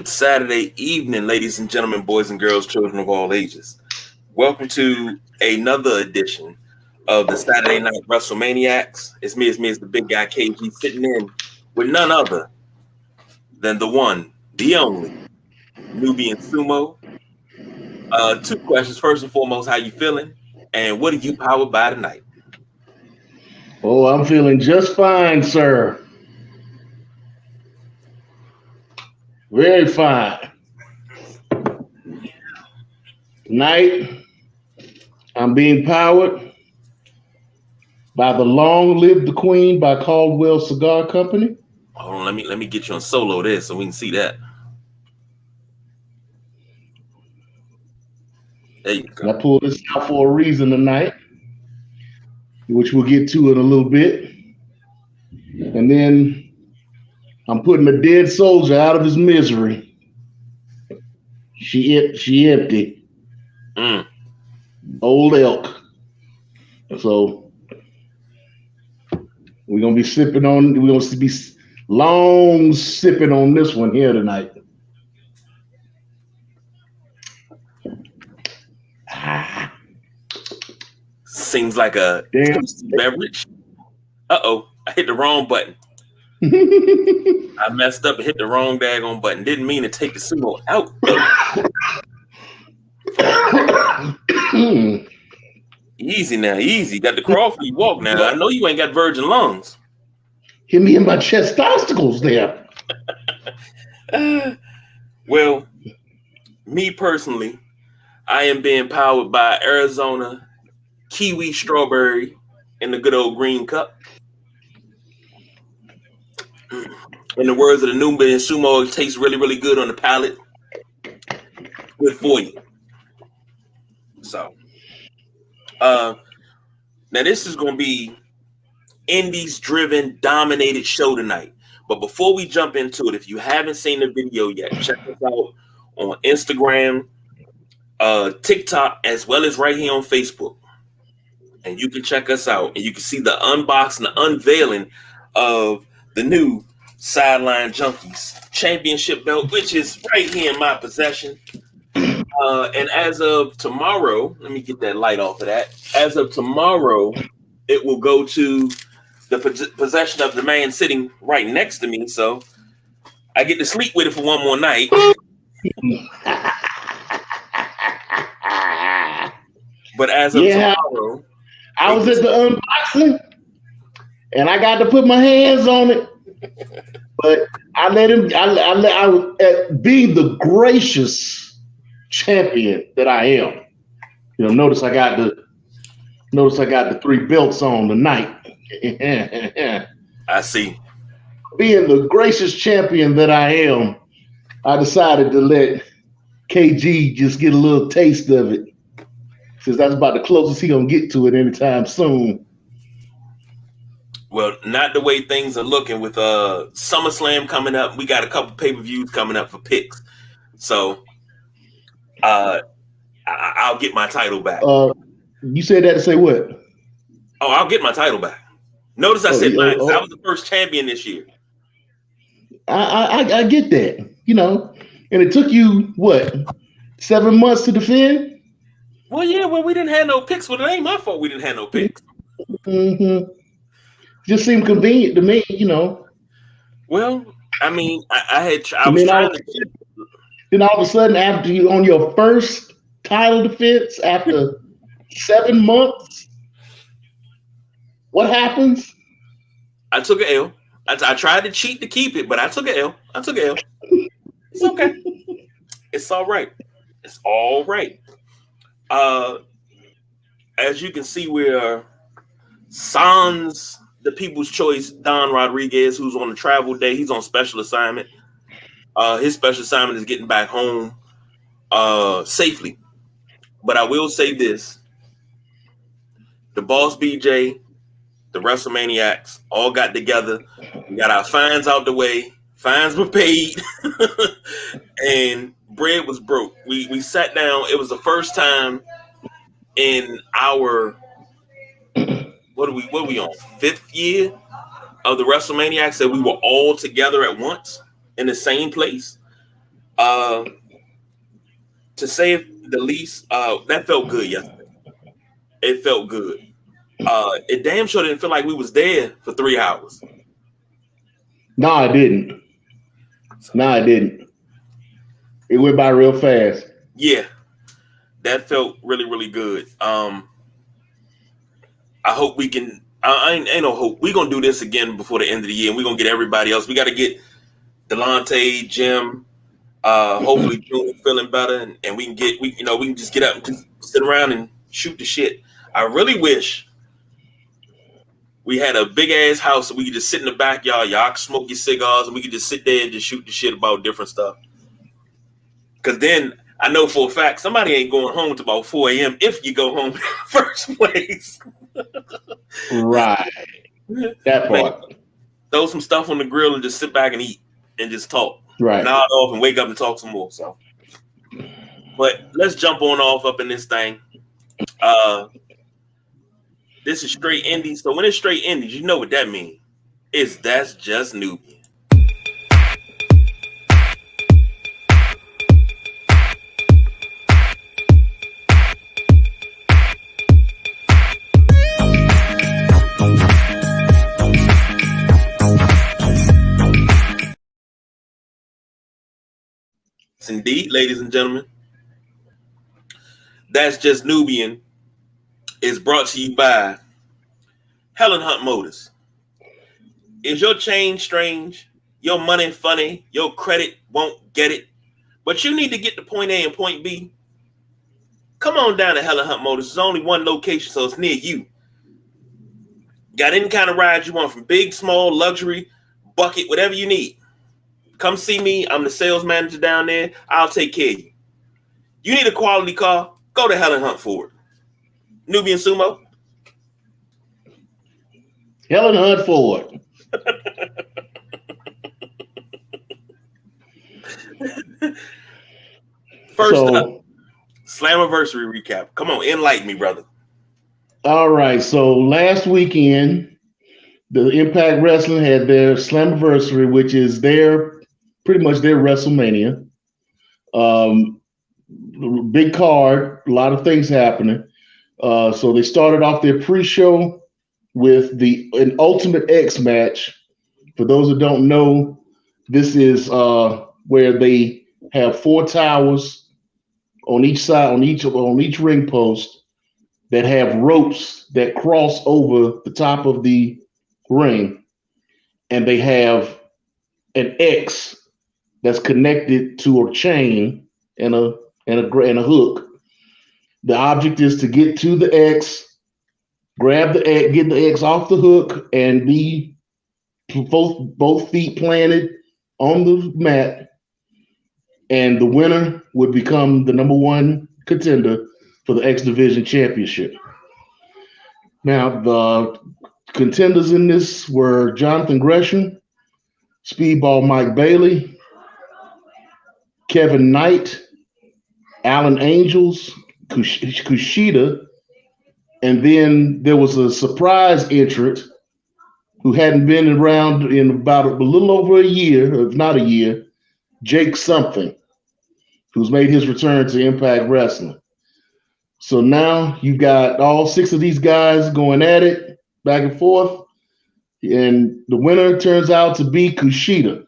Good Saturday evening, ladies and gentlemen, boys and girls, children of all ages. Welcome to another edition of the Saturday Night Wrestlemainiacs. It's me, it's the big guy KG, sitting in with none other than the one, the only, Nubian Sumo. Two questions. First and foremost, how you feeling? And what are you powered by tonight? Oh, I'm feeling just fine, sir. Very fine. Tonight, I'm being powered by the Long Live the Queen by Caldwell Cigar Company. Hold on, let me get you on solo there so we can see that. There you go. And I pulled this out for a reason tonight, which we'll get to in a little bit. And then I'm putting a dead soldier out of his misery. She empty. Old elk. So we're gonna be sipping on. We're gonna be long sipping on this one here tonight. Seems like a tasty beverage. Uh-oh, I hit the wrong button. I messed up and hit the wrong daggone button. Didn't mean to take the sumo out. Easy now, easy. Got the crawl for you walk now. I know you ain't got virgin lungs. Hit me in my chest obstacles there. Well, me personally, I am being powered by Arizona kiwi strawberry in the good old green cup. In the words of the Nubian Sumo, it tastes really, really good on the palate. Good for you. So, now this is going to be indies-driven, dominated show tonight. But before we jump into it, if you haven't seen the video yet, check us out on Instagram, TikTok, as well as right here on Facebook. And you can check us out, and you can see the unboxing, the unveiling of the new Sideline Junkies Championship belt, which is right here in my possession. And as of tomorrow, let me get that light off of that. As of tomorrow, it will go to the possession of the man sitting right next to me. So I get to sleep with it for one more night. But as of tomorrow, I was at the unboxing and I got to put my hands on it. But I let him, I was being the gracious champion that I am. You know, notice I got the 3 belts on tonight. I see. Being the gracious champion that I am, I decided to let KG just get a little taste of it, since that's about the closest he's gonna get to it anytime soon. Well, not the way things are looking with SummerSlam coming up. We got a couple pay-per-views coming up for picks. So I'll get my title back. You said that to say what? Oh, I'll get my title back. Notice I said mine. I was the first champion this year. I get that, you know. And it took you, what, 7 months to defend? Well, yeah, we didn't have no picks. Well, it ain't my fault we didn't have no picks. Mm-hmm. Just seemed convenient to me, you know. Well, I mean, I was trying to. Then all of a sudden, after you on your first title defense after 7 months, what happens? I took an L. I tried to cheat to keep it, but I took an L. It's okay. It's all right. It's all right. As you can see, we're Sans, the People's Choice, Don Rodriguez, who's on the travel day. He's on special assignment. His special assignment is getting back home safely. But I will say this. The Boss BJ, the Wrestlemainiacs all got together. We got our fines out the way. Fines were paid. And bread was broke. We sat down. It was the first time in our what are we on? 5th year of the Wrestlemaniacs that we were all together at once in the same place. To say the least, that felt good yesterday. It felt good. It damn sure didn't feel like we was there for 3 hours. No, I didn't. No, I didn't. It went by real fast. Yeah, that felt really, really good. I hope we can. I ain't no hope. We're gonna do this again before the end of the year, and we're gonna get everybody else. We got to get Delonte, Jim. Hopefully June feeling better, and we can just get up and just sit around and shoot the shit. I really wish we had a big ass house so we could just sit in the backyard. Y'all can smoke your cigars, and we could just sit there and just shoot the shit about different stuff. Because then I know for a fact somebody ain't going home until about 4 a.m. if you go home in the first place. Right. That part. Like, throw some stuff on the grill and just sit back and eat and just talk. Right. Nod off and wake up and talk some more. So, but let's jump on off up in this thing. This is straight indies. So when it's straight indies, you know what that means. That's just Nubian. Indeed, ladies and gentlemen, That's Just Nubian is brought to you by Helen Hunt Motors. Is your chain strange? Your money funny? Your credit won't get it? But you need to get to point A and point B? Come on down to Helen Hunt Motors. There's only one location, so it's near you. Got any kind of ride you want, from big, small, luxury, bucket, whatever you need. Come see me. I'm the sales manager down there. I'll take care of you. You need a quality car? Go to Helen Hunt Ford. Nubian Sumo. Helen Hunt Ford. First up, Slammiversary recap. Come on, enlighten me, brother. All right. So last weekend, the Impact Wrestling had their Slammiversary, which is pretty much their WrestleMania. Big card, a lot of things happening. So they started off their pre-show with an Ultimate X match. For those who don't know, this is where they have 4 towers on each side, on each ring post, that have ropes that cross over the top of the ring, and they have an X that's connected to a chain and a hook. The object is to get to the X, grab the X, get the X off the hook, and be both feet planted on the mat, and the winner would become the number 1 contender for the X Division Championship. Now, the contenders in this were Jonathan Gresham, Speedball Mike Bailey, Kevin Knight, Alan Angels, Kushida, and then there was a surprise entrant who hadn't been around in about a little over a year, if not a year, Jake Something, who's made his return to Impact Wrestling. So now you've got all 6 of these guys going at it back and forth, and the winner turns out to be Kushida.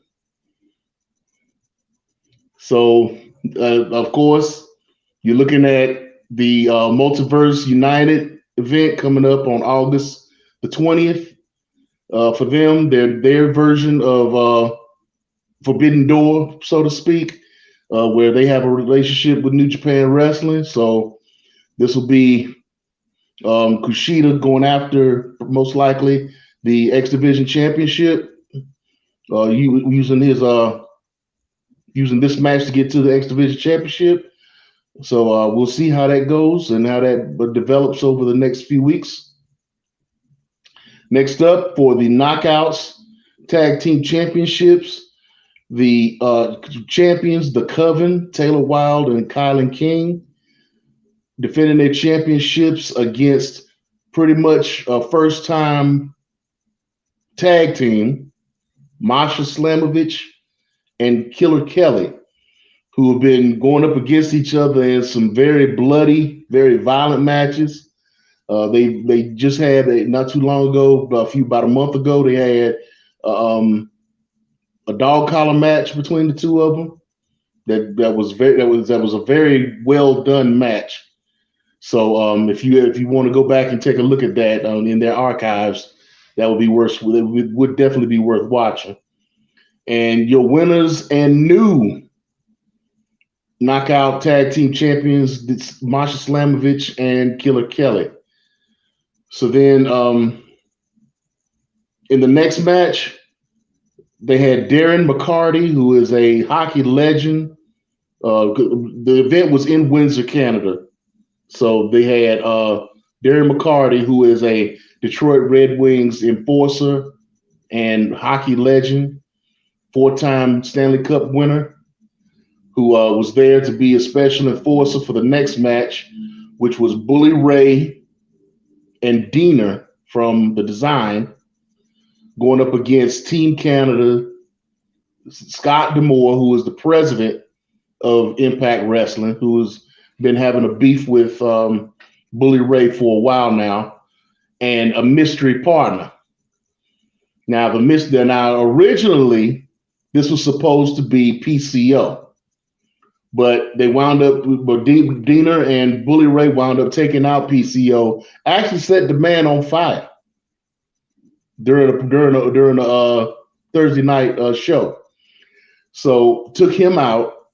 So, of course, you're looking at the Multiverse United event coming up on August the 20th. For them, their version of Forbidden Door, so to speak, where they have a relationship with New Japan Wrestling. So this will be Kushida going after, most likely, the X Division Championship, using this match to get to the X Division Championship. So we'll see how that goes and how that develops over the next few weeks. Next up, for the Knockouts Tag Team Championships, the champions, the Coven, Taylor Wilde and Kylan King, defending their championships against pretty much a first-time tag team, Masha Slamovich and Killer Kelly. who have been going up against each other in some very bloody, very violent matches. They just had not too long ago, about a month ago, they had a dog collar match between the two of them. That was a very well done match. So if you want to go back and take a look at that in their archives, that would be worth. It would definitely be worth watching. And your winners and new knockout tag team champions, Masha Slamovich and Killer Kelly. So then in the next match, they had Darren McCarty, who is a hockey legend. The event was in Windsor, Canada. So they had Darren McCarty, who is a Detroit Red Wings enforcer and hockey legend, 4-time Stanley Cup winner, who was there to be a special enforcer for the next match, which was Bully Ray and Diener from the Design, going up against Team Canada, Scott D'Amore, who is the president of Impact Wrestling, who has been having a beef with Bully Ray for a while now, and a mystery partner. Now, originally, this was supposed to be PCO, but Diener and Bully Ray wound up taking out PCO, actually set the man on fire during a Thursday night show. So took him out,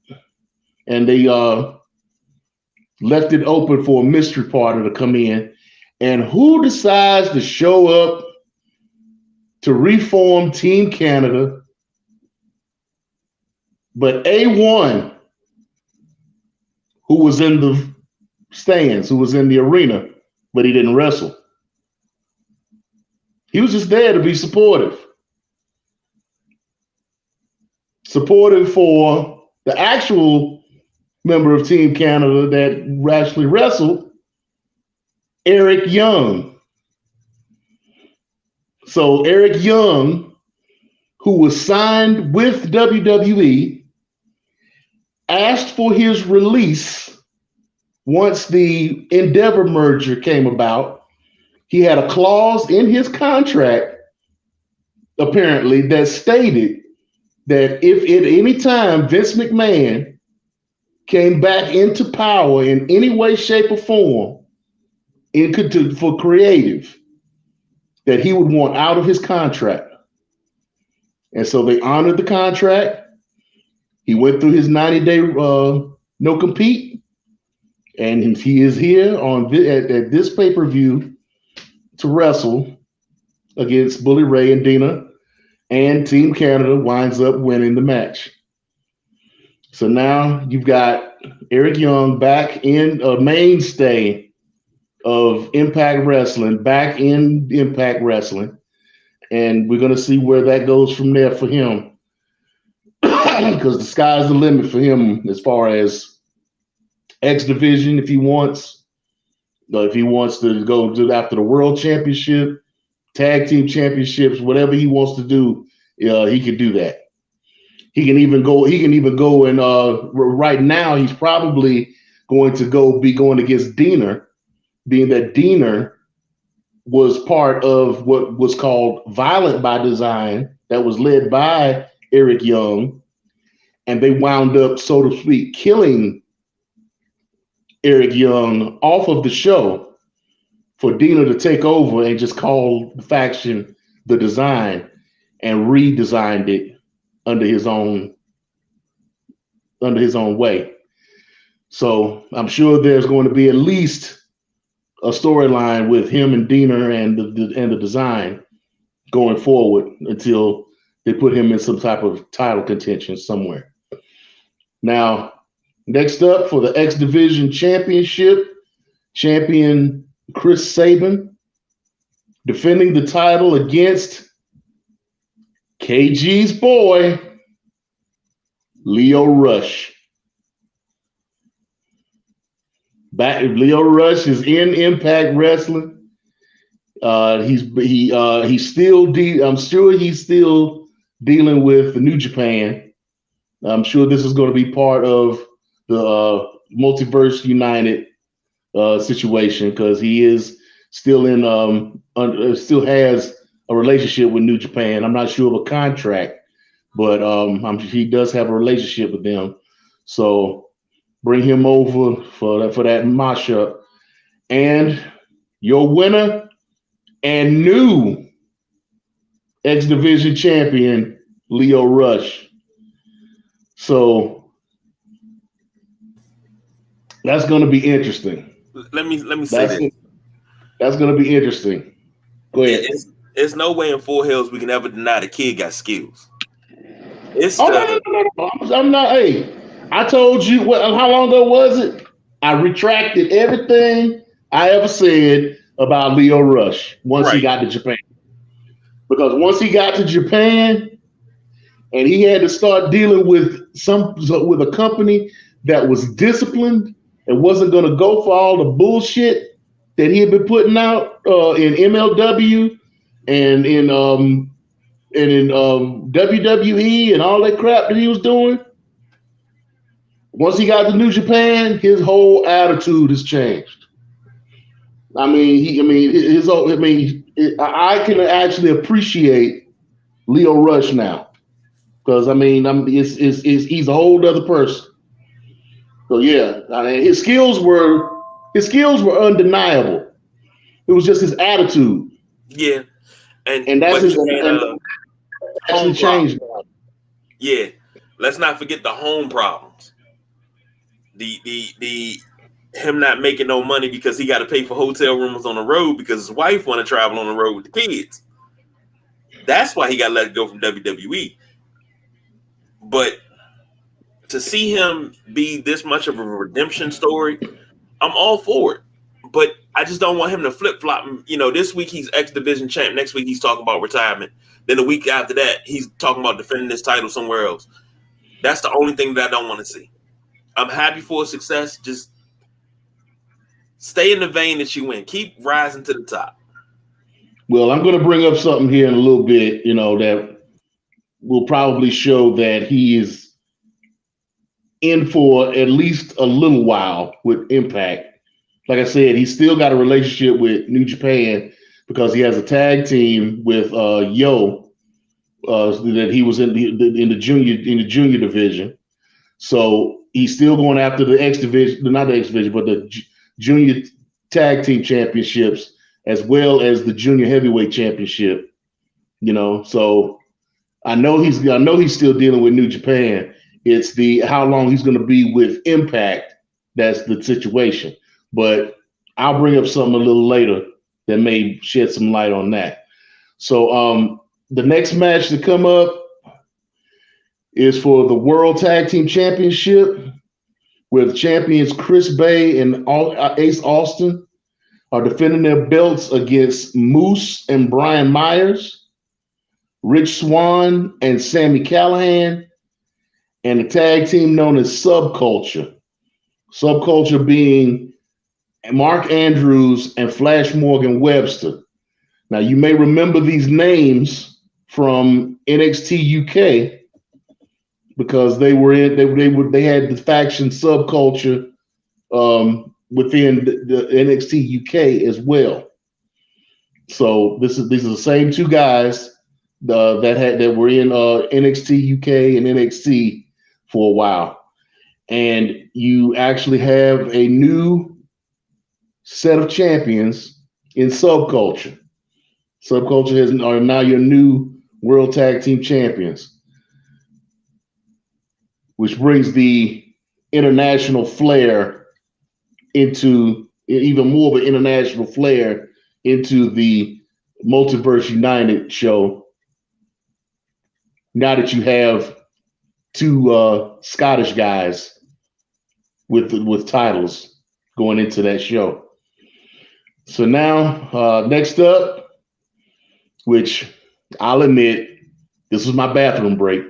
and they left it open for a mystery partner to come in. And who decides to show up to reform Team Canada but A1, who was in the stands, who was in the arena, but he didn't wrestle. He was just there to be supportive. Supportive for the actual member of Team Canada that actually wrestled, Eric Young. So Eric Young, who was signed with WWE, asked for his release once the Endeavor merger came about. He had a clause in his contract, apparently, that stated that if at any time Vince McMahon came back into power in any way, shape, or form, for creative, that he would want out of his contract. And so they honored the contract. He went through his 90-day no compete, and he is here at this pay-per-view to wrestle against Bully Ray and Diener, and Team Canada winds up winning the match. So now you've got Eric Young back in a mainstay of Impact Wrestling, back in Impact Wrestling, and we're going to see where that goes from there for him. Because the sky's the limit for him as far as X Division, if he wants to go after the World Championship, Tag Team Championships, whatever he wants to do, he can do that. He can even go and right now he's probably going to be going against Diener, being that Diener was part of what was called Violent by Design, that was led by Eric Young. And they wound up, so to speak, killing Eric Young off of the show for Diener to take over and just call the faction The Design and redesigned it under his own way. So I'm sure there's going to be at least a storyline with him and Diener and the Design going forward until they put him in some type of title contention somewhere. Now, next up for the X Division Championship, champion Chris Sabin defending the title against KG's boy, Leo Rush. Leo Rush is in Impact Wrestling. I'm sure he's still dealing with the New Japan I'm sure this is going to be part of the Multiverse United situation because he is still still has a relationship with New Japan. I'm not sure of a contract, but he does have a relationship with them. So bring him over for that mashup. And your winner and new X Division champion, Lio Rush. So that's going to be interesting. Let me say this. That's going to be interesting. Go ahead. It's no way in Four Hills we can ever deny the kid got skills. No. I'm not. Hey, I told you how long ago was it? I retracted everything I ever said about Lio Rush once he got to Japan. Because once he got to Japan and he had to start dealing with a company that was disciplined and wasn't going to go for all the bullshit that he had been putting out in MLW and in WWE and all that crap that he was doing. Once he got to New Japan, his whole attitude has changed. I can actually appreciate Lio Rush now because he's a whole other person. So yeah, his skills were undeniable. It was just his attitude. Yeah, and that's his actually changed. Yeah, let's not forget the home problems. The him not making no money because he got to pay for hotel rooms on the road because his wife want to travel on the road with the kids. That's why he got let go from WWE. But to see him be this much of a redemption story, I'm all for it. But I just don't want him to flip-flop. This week he's X Division champ. Next week he's talking about retirement. Then the week after that, he's talking about defending his title somewhere else. That's the only thing that I don't want to see. I'm happy for his success. Just stay in the vein that you in. Keep rising to the top. Well, I'm going to bring up something here in a little bit, that will probably show that he is in for at least a little while with Impact. Like I said, he's still got a relationship with New Japan because he has a tag team with Yo that he was in the junior division. So he's still going after the X Division, not the X Division, but the junior tag team championships as well as the junior heavyweight championship. So I know he's still dealing with New Japan. It's how long he's going to be with Impact. That's the situation. But I'll bring up something a little later that may shed some light on that. So the next match to come up is for the World Tag Team Championship, where the champions Chris Bay and Ace Austin are defending their belts against Moose and Brian Myers, Rich Swann and Sami Callihan, and a tag team known as Subculture. Subculture being Mark Andrews and Flash Morgan Webster. Now, you may remember these names from NXT UK because they had the faction Subculture within the NXT UK as well. So these are the same two guys that were in NXT UK and NXT for a while, and you actually have a new set of champions in Subculture. Subculture are now your new World Tag Team Champions, which brings the international flair into even more of an international flair into the Multiverse United show. Now that you have two Scottish guys with titles going into that show. So now, next up, which I'll admit, this was my bathroom break.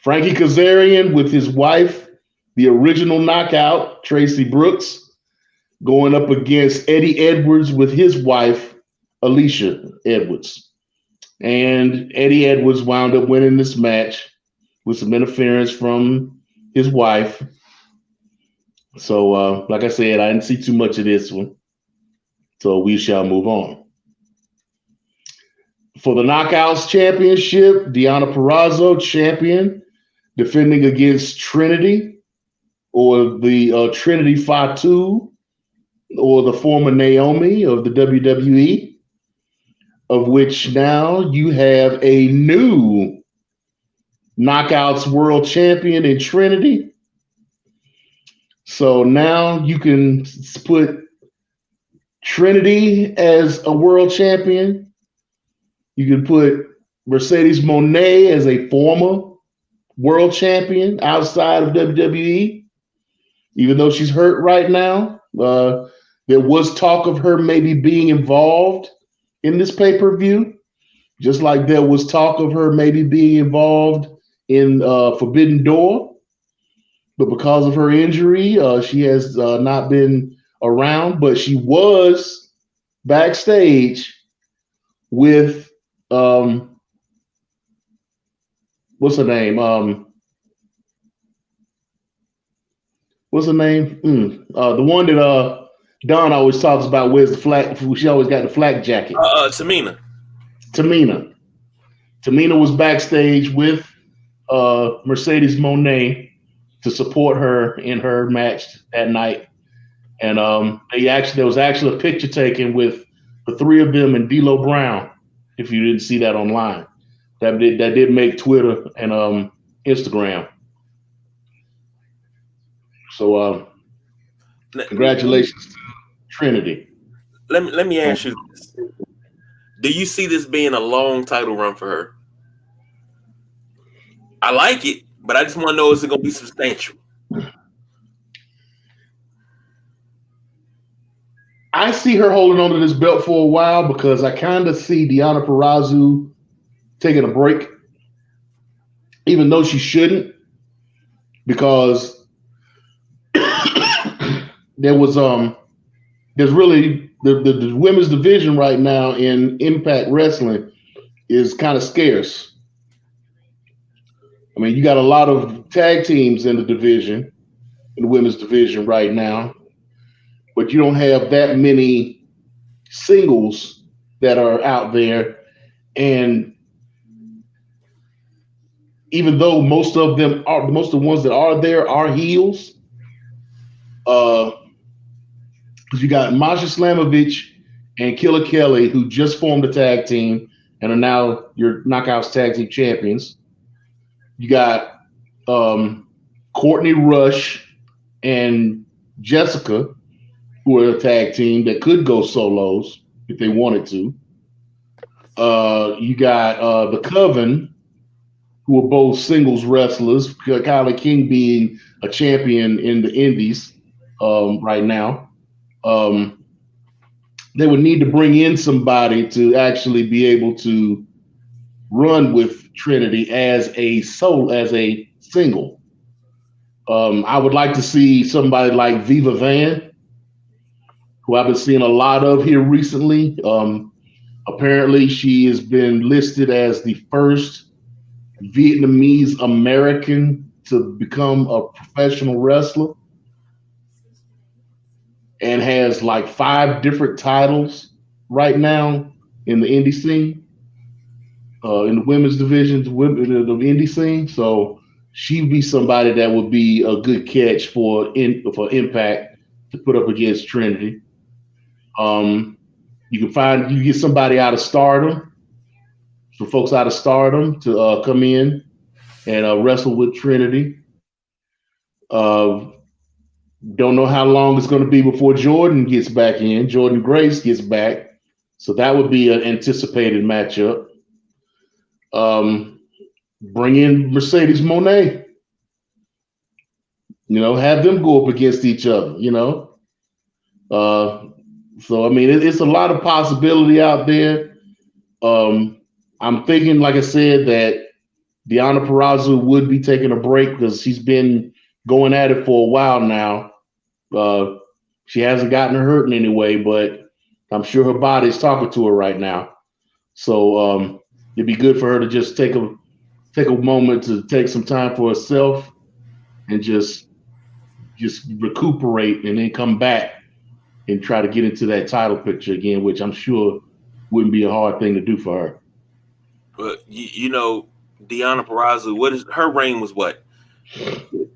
Frankie Kazarian with his wife, the original Knockout, Tracy Brooks, going up against Eddie Edwards with his wife, Alicia Edwards. And Eddie Edwards wound up winning this match with some interference from his wife. So, like I said, I didn't see too much of this one. So we shall move on. For the Knockouts Championship, Deonna Purrazzo, champion, defending against Trinity, or the Trinity Fatu, or the former Naomi of the WWE, of which now you have a new Knockouts World Champion in Trinity. So now you can put Trinity as a world champion. You can put Mercedes Moné as a former world champion outside of WWE, even though she's hurt right now. There was talk of her maybe being involved in this pay-per-view, just like there was talk of her maybe being involved in Forbidden Door. But because of her injury, she has not been around, but she was backstage with what's her name? What's her name? The one that Don always talks about. Wears the flak. She always got the flak jacket. Tamina. Tamina was backstage with Mercedes Moné to support her in her match that night, and there was actually a picture taken with the three of them and D'Lo Brown. If you didn't see that online, that did make Twitter and Instagram. So congratulations to Trinity. Let me ask you this. Do you see this being a long title run for her? I like it, but I just want to know, is it going to be substantial? I see her holding on to this belt for a while because I kind of see Deonna Purrazzo taking a break, even though she shouldn't, because there's really the women's division right now in Impact Wrestling is kind of scarce. I mean, you got a lot of tag teams in the division, in the women's division right now, but you don't have that many singles that are out there. And even though most of the ones that are there are heels, because you got Masha Slamovich and Killer Kelly, who just formed a tag team and are now your Knockouts Tag Team Champions. You got Courtney Rush and Jessica, who are a tag team that could go solos if they wanted to. You got the Coven, who are both singles wrestlers, Kylie King being a champion in the Indies right now. They would need to bring in somebody to actually be able to run with Trinity as a single. I would like to see somebody like Viva Van, who I've been seeing a lot of here recently. Apparently, she has been listed as the first Vietnamese American to become a professional wrestler and has like 5 different titles right now in the indie scene, in the women's divisions, the indie scene. So she'd be somebody that would be a good catch for Impact to put up against Trinity. You get somebody out of Stardom, some folks out of Stardom to come in and wrestle with Trinity. Don't know how long it's going to be before Jordan gets back in. Jordan Grace gets back. So that would be an anticipated matchup. Bring in Mercedes Moné. Have them go up against each other, So, I mean, it's a lot of possibility out there. I'm thinking, like I said, that Deonna Purrazzo would be taking a break because she's been going at it for a while now. She hasn't gotten hurt in any way, but I'm sure her body's talking to her right now. So it'd be good for her to just take take a moment to take some time for herself and just recuperate and then come back and try to get into that title picture again, which I'm sure wouldn't be a hard thing to do for her. But you know, Deonna Purrazzo, what is her reign was what?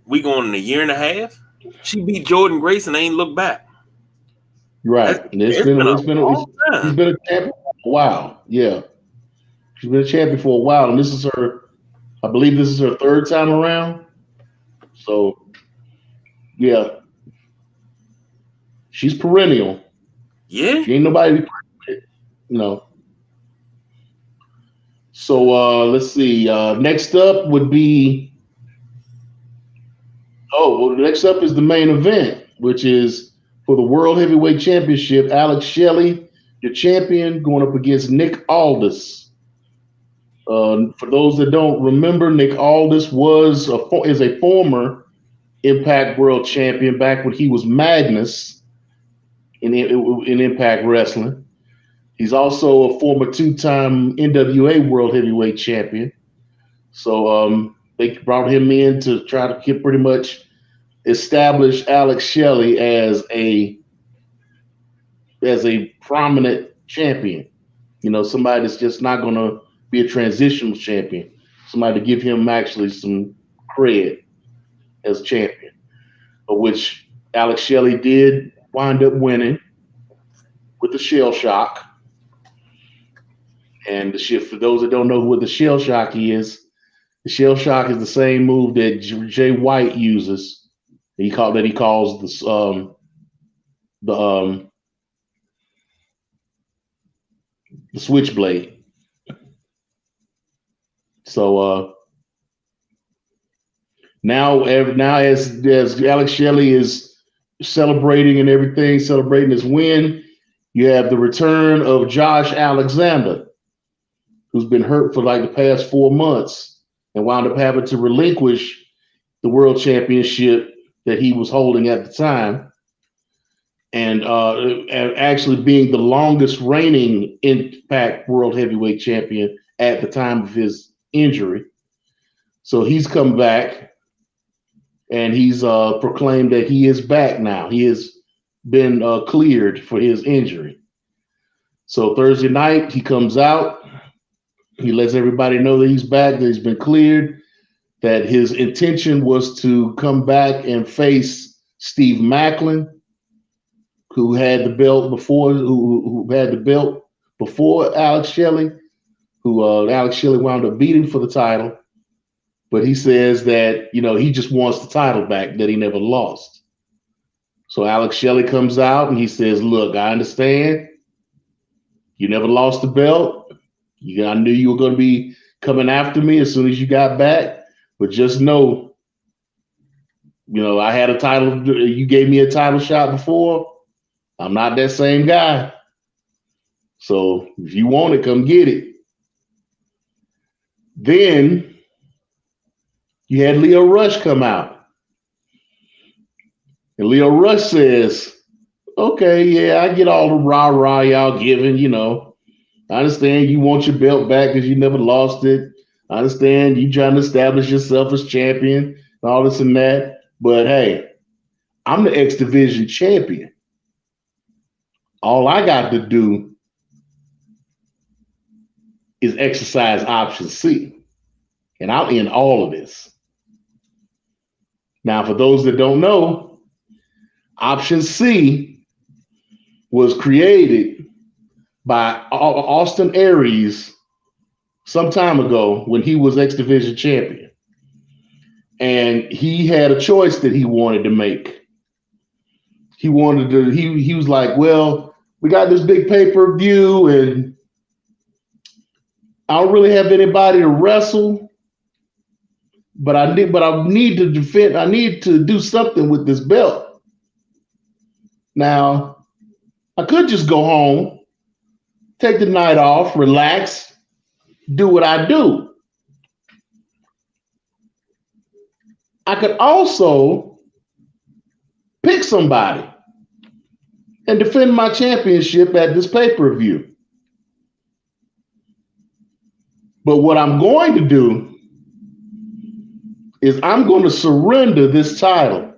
We going in a year and a half? She beat Jordan Grace and ain't looked back. Right. She's been a champion for a while. Yeah. She's been a champion for a while. And I believe this is her third time around. So yeah. She's perennial. Yeah. She ain't nobody, you know. So let's see. Next up would be next up is the main event, which is for the World Heavyweight Championship. Alex Shelley, your champion, going up against Nick Aldis. For those that don't remember, Nick Aldis is a former Impact World Champion back when he was Magnus in Impact Wrestling. He's also a former two-time NWA World Heavyweight Champion. So they brought him in to try to pretty much establish Alex Shelley as a prominent champion. You know, somebody that's just not going to be a transitional champion. Somebody to give him actually some cred as champion, of which Alex Shelley did wind up winning with the Shell Shock. And for those that don't know what the Shell Shock is, the Shell Shock is the same move that Jay White uses. He calls the Switchblade. So now as Alex Shelley is celebrating and everything, celebrating his win, you have the return of Josh Alexander, who's been hurt for like the past 4 months and wound up having to relinquish the world championship that he was holding at the time, and actually being the longest reigning Impact World Heavyweight Champion at the time of his injury. So he's come back and he's proclaimed that he is back now. He has been cleared for his injury. So Thursday night, he comes out. He lets everybody know that he's back, that he's been cleared, that his intention was to come back and face Steve Macklin, who had the belt before, who had the belt before Alex Shelley, who Alex Shelley wound up beating for the title. But he says that, you know, he just wants the title back that he never lost. So Alex Shelley comes out and he says, look, I understand. You never lost the belt. I knew you were going to be coming after me as soon as you got back. But just know, you know, I had a title. You gave me a title shot before. I'm not that same guy. So if you want it, come get it. Then you had Leo Rush come out. And Leo Rush says, okay, yeah, I get all the rah-rah y'all giving, you know. I understand you want your belt back because you never lost it. I understand you trying to establish yourself as champion and all this and that. But hey, I'm the X Division champion. All I got to do is exercise option C. And I'll end all of this. Now, for those that don't know, option C was created by Austin Aries some time ago when he was X Division champion. And he had a choice that he wanted to make. He was like, well, we got this big pay-per-view and I don't really have anybody to wrestle, but I need to defend. I need to do something with this belt. Now, I could just go home, take the night off, relax, do what I do. I could also pick somebody and defend my championship at this pay-per-view. But what I'm going to do is I'm going to surrender this title.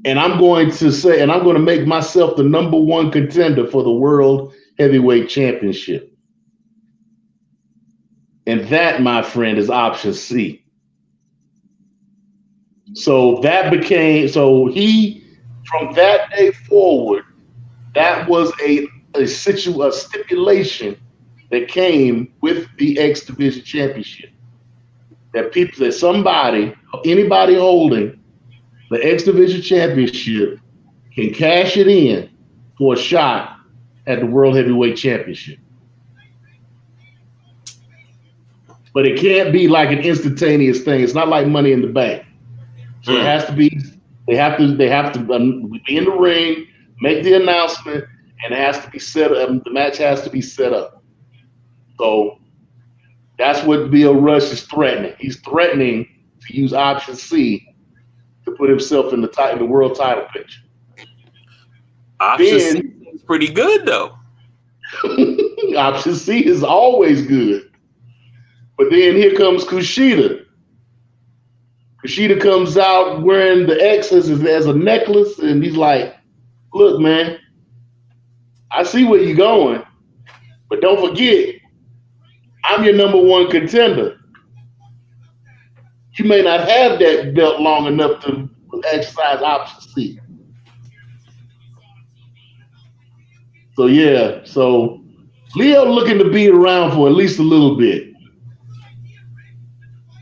And I'm going to make myself the number one contender for the World Heavyweight Championship. And that, my friend, is option C. So from that day forward, that was a stipulation that came with the X Division Championship. That anybody holding the X Division Championship can cash it in for a shot at the World Heavyweight Championship. But it can't be like an instantaneous thing. It's not like Money in the Bank. So it has to be. They have to be in the ring, make the announcement, and it has to be set up. The match has to be set up. So that's what Bill Rush is threatening. He's threatening to use option C to put himself in the world title picture. Option C is pretty good though. Option C is always good. But then here comes Kushida. Kushida comes out wearing the X as a necklace, and he's like, look, man, I see where you're going, but don't forget, I'm your number one contender. You may not have that belt long enough to exercise option C. So Leo looking to be around for at least a little bit.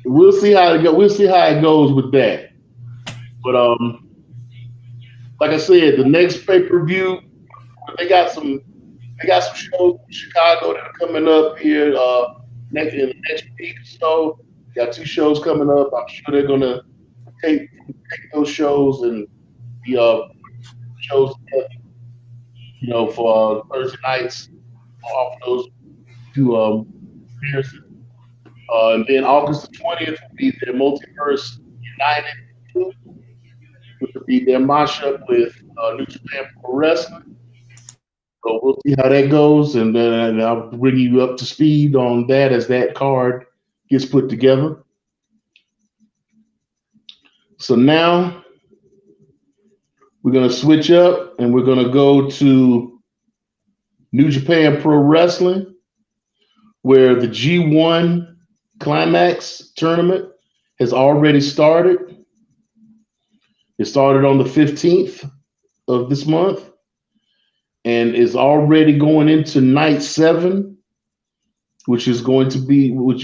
We'll see how it goes. We'll see how it goes with that. But like I said, the next pay-per-view, they got some shows in Chicago that are coming up here next week or so. Got 2 shows coming up. I'm sure they're gonna take those shows and the shows, for Thursday nights off those 2 appearances. And then August the 20th will be their Multiverse United 2, which will be their mashup with New Japan Pro Wrestling. So we'll see how that goes, and then I'll bring you up to speed on that as that card gets put together. So now we're going to switch up, and we're going to go to New Japan Pro Wrestling, where the G1 Climax tournament has already started. It started on the 15th of this month and is already going into night 7, which is going to be on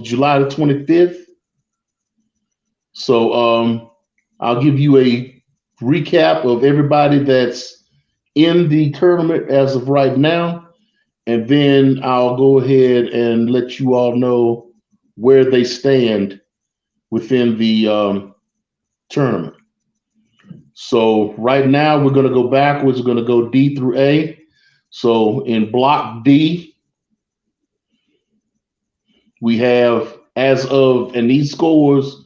July the 25th. So I'll give you a recap of everybody that's in the tournament as of right now, and then I'll go ahead and let you all know where they stand within the tournament. So right now we're going to go backwards. We're going to go D through A. So in Block D, we have and these scores,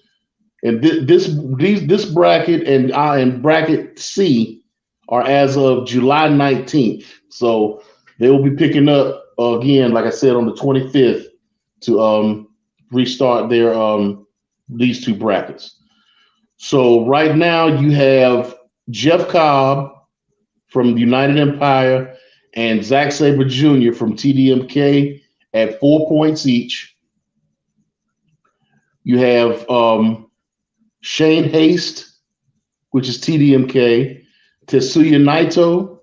and this bracket and bracket C are as of July 19th. So they will be picking up again, like I said, on the 25th to restart their these 2 brackets. So right now you have Jeff Cobb from United Empire and Zack Sabre Jr. from TDMK at 4 points each. You have Shane Haste, which is TDMK, Tetsuya Naito,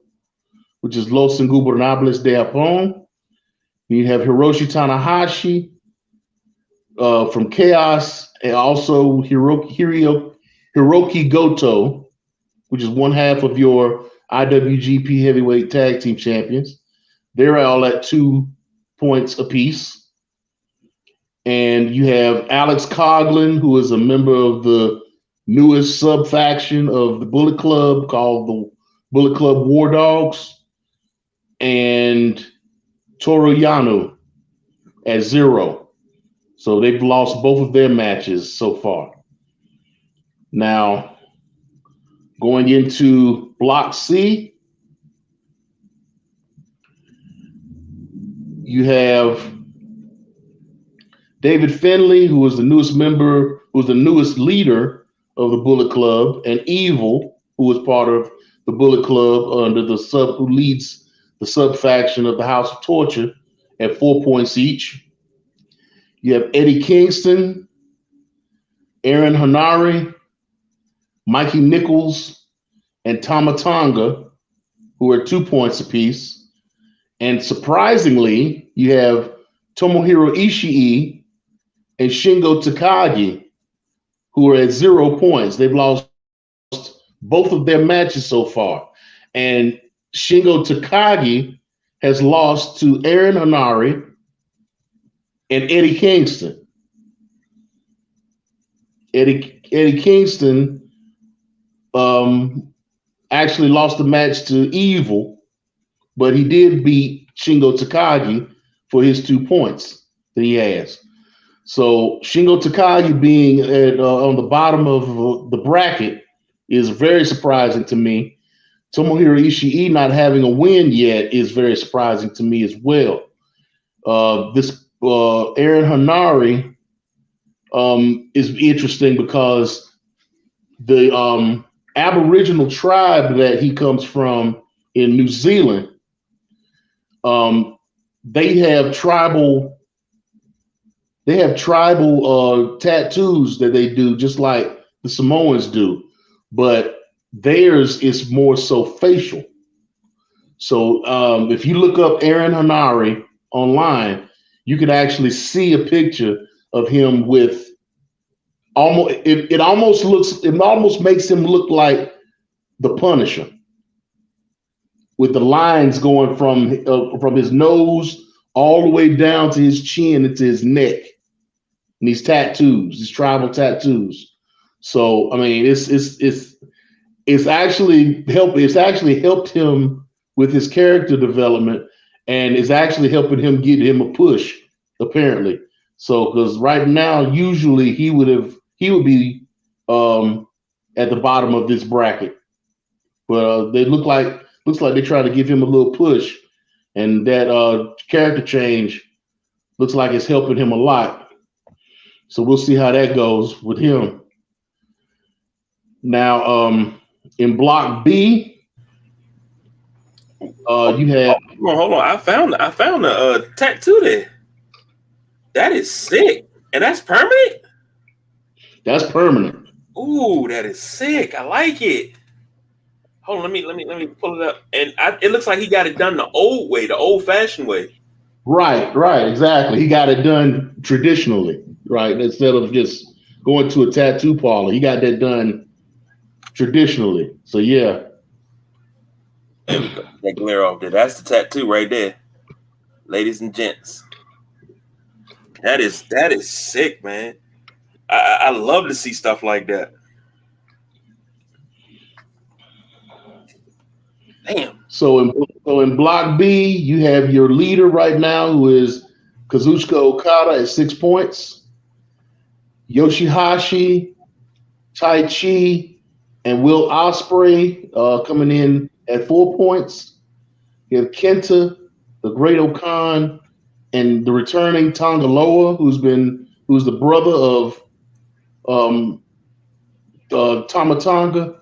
which is Los Ingobernables de Japón. You have Hiroshi Tanahashi from Chaos, and also Hiroki Goto, which is one half of your IWGP Heavyweight Tag Team Champions. They're all at 2 points apiece. And you have Alex Coughlin, who is a member of the newest sub-faction of the Bullet Club called the Bullet Club War Dogs, and Toru Yano at 0. So they've lost both of their matches so far. Now, going into Block C, you have David Finley, who was the newest member, who was the newest leader of the Bullet Club, and Evil, who was part of the Bullet Club under who leads the sub faction of the House of Torture at 4 points each. You have Eddie Kingston, Aaron Hanari, Mikey Nichols, and Tama Tonga, who are 2 points apiece. And surprisingly, you have Tomohiro Ishii and Shingo Takagi, who are at 0 points. They've lost both of their matches so far. And Shingo Takagi has lost to Aaron Hanari and Eddie Kingston. Eddie Kingston actually lost the match to Evil, but he did beat Shingo Takagi for his 2 points that he has. So Shingo Takagi being on the bottom of the bracket is very surprising to me. Tomohiro Ishii not having a win yet is very surprising to me as well. This Aaron Hanari is interesting because the Aboriginal tribe that he comes from in New Zealand, they have tribal tattoos that they do, just like the Samoans do, but theirs is more so facial. So if you look up Aaron Hanari online, you can actually see a picture of him with it almost makes him look like the Punisher, with the lines going from his nose all the way down to his chin and to his neck, and these tattoos, these tribal tattoos. So I mean, it's actually helped him with his character development, and it's actually helping him get him a push, apparently. So because right now, usually he would be at the bottom of this bracket, but they looks like they try to give him a little push, and that character change looks like it's helping him a lot. So we'll see how that goes with him. Now, in Block B, you have. Hold on. I found a tattoo there. That is sick, and that's permanent. That's permanent. Ooh, that is sick. I like it. Hold on, let me pull it up. And it looks like he got it done the old way, the old-fashioned way. Right, exactly. He got it done traditionally, right? Instead of just going to a tattoo parlor, he got that done traditionally. So yeah. There we go. That glare off there. That's the tattoo right there, ladies and gents. That is sick, man. I love to see stuff like that. Damn. So in Block B, you have your leader right now, who is Kazuchika Okada at 6 points. Yoshihashi, Tai Chi, and Will Ospreay coming in at 4 points. You have Kenta, the Great Okan, and the returning Tonga Loa, who's the brother of Tama Tonga,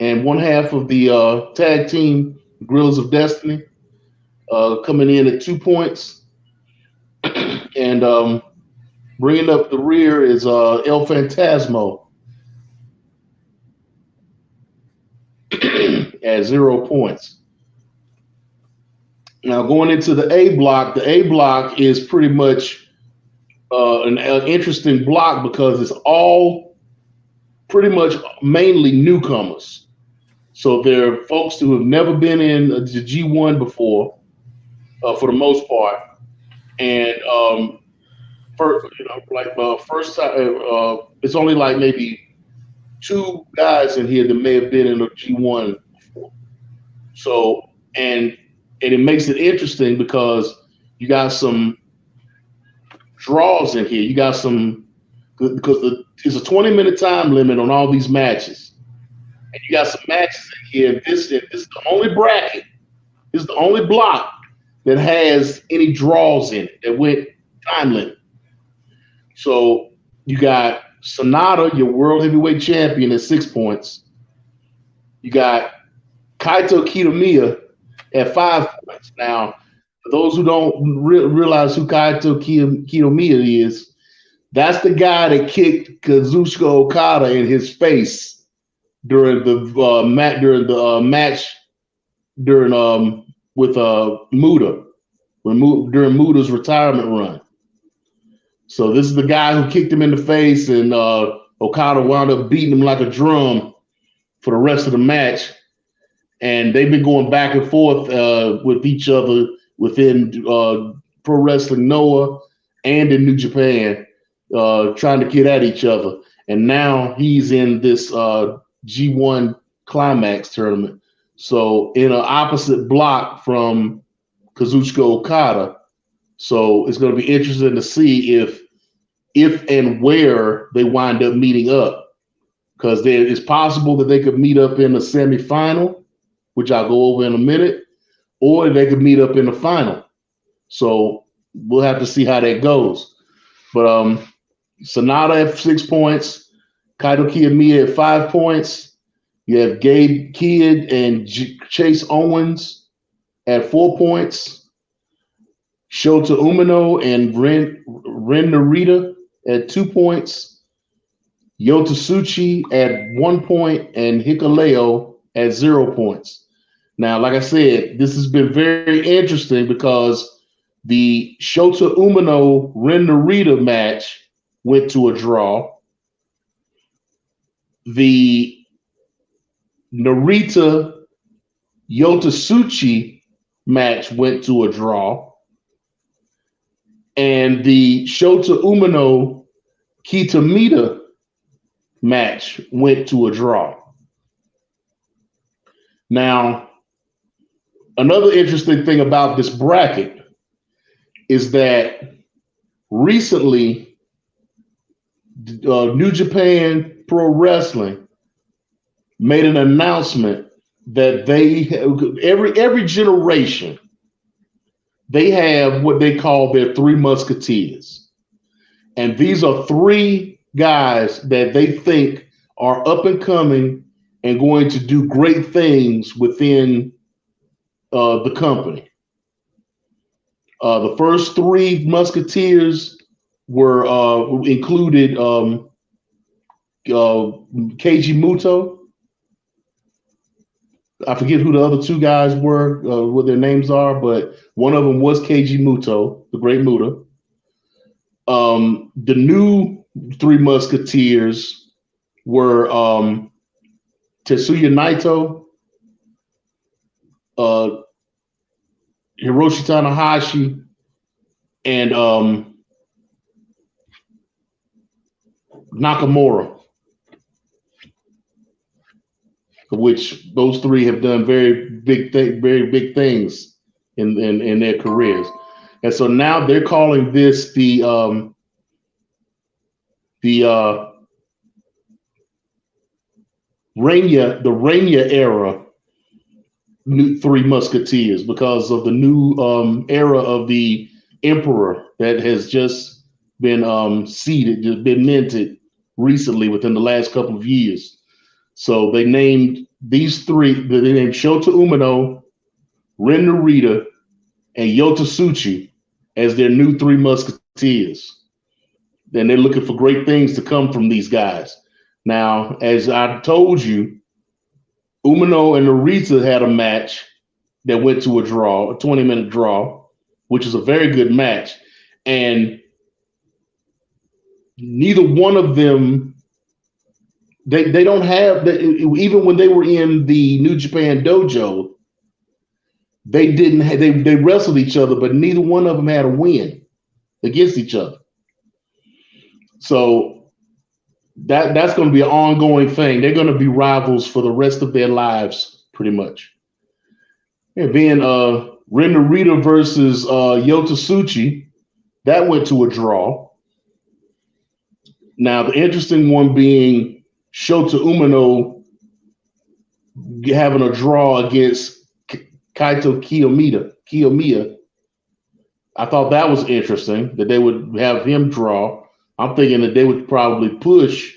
and one half of the tag team Guerrillas of Destiny, coming in at 2 points. And bringing up the rear is El Phantasmo at 0 points. Now going into the A block is pretty much an interesting block because it's all pretty much mainly newcomers. So there are folks who have never been in the G1 before, for the most part, and first time it's only like maybe 2 guys in here that may have been in the G1 before. So and it makes it interesting because you got some draws in here. You got some because there's a 20-minute time limit on all these matches. And you got some matches in here. This is the only bracket. This is the only block that has any draws in it that went time limit. So you got Sonata, your world heavyweight champion, at 6 points. You got Kaito Kiyomiya at 5 points. Now, for those who don't realize who Kaito Kiyomiya is, that's the guy that kicked Kazuchika Okada in his face during the match with Muda during Muda's retirement run. So this is the guy who kicked him in the face, and Okada wound up beating him like a drum for the rest of the match. And they've been going back and forth with each other within Pro Wrestling Noah and in New Japan, trying to get at each other. And now he's in this G1 Climax tournament. So in an opposite block from Kazuchika Okada. So it's going to be interesting to see if and where they wind up meeting up. Because it's possible that they could meet up in the semifinal, which I'll go over in a minute, or they could meet up in the final. So we'll have to see how that goes. But Sonata at 6 points, Kaito Kiyomiya at 5 points. You have Gabe Kidd and Chase Owens at 4 points. Shota Umino and Ren Narita at 2 points. Yota Tsuchi at 1 point and Hikuleo at 0 points. Now, like I said, this has been very interesting because the Shota Umino Ren Narita match went to a draw. The Narita Yota Tsuchi match went to a draw. And the Shota Umino Kitamita match went to a draw. Now, another interesting thing about this bracket is that recently, New Japan Pro Wrestling made an announcement that they every generation they have what they call their Three Musketeers, and these are three guys that they think are up and coming and going to do great things within the company. The first Three Musketeers were included Keiji Muto. I forget who the other two guys were, what their names are, but one of them was Keiji Muto, the Great Muta. The new Three Musketeers were Tetsuya Naito, Hiroshi Tanahashi, and Nakamura, which those three have done very big things in their careers. And so now they're calling this the Reignia era new Three Musketeers, because of the new era of the Emperor that has just been seated, just been minted recently within the last couple of years. So they named these three, they named Shota Umino, Ren Narita, and Yota Tsuchi as their new Three Musketeers. And they're looking for great things to come from these guys. Now, as I told you, Umino and Narita had a match that went to a draw, a 20-minute draw, which is a very good match. And neither one of them, they don't have, even when they were in the New Japan dojo, they wrestled each other, but neither one of them had a win against each other. So that's going to be an ongoing thing. They're going to be rivals for the rest of their lives, pretty much. And then Ren Narita versus Yota Tsuchi, that went to a draw. Now, the interesting one being Shota Umino having a draw against Kaito Kiyomiya. I thought that was interesting that they would have him draw. I'm thinking that they would probably push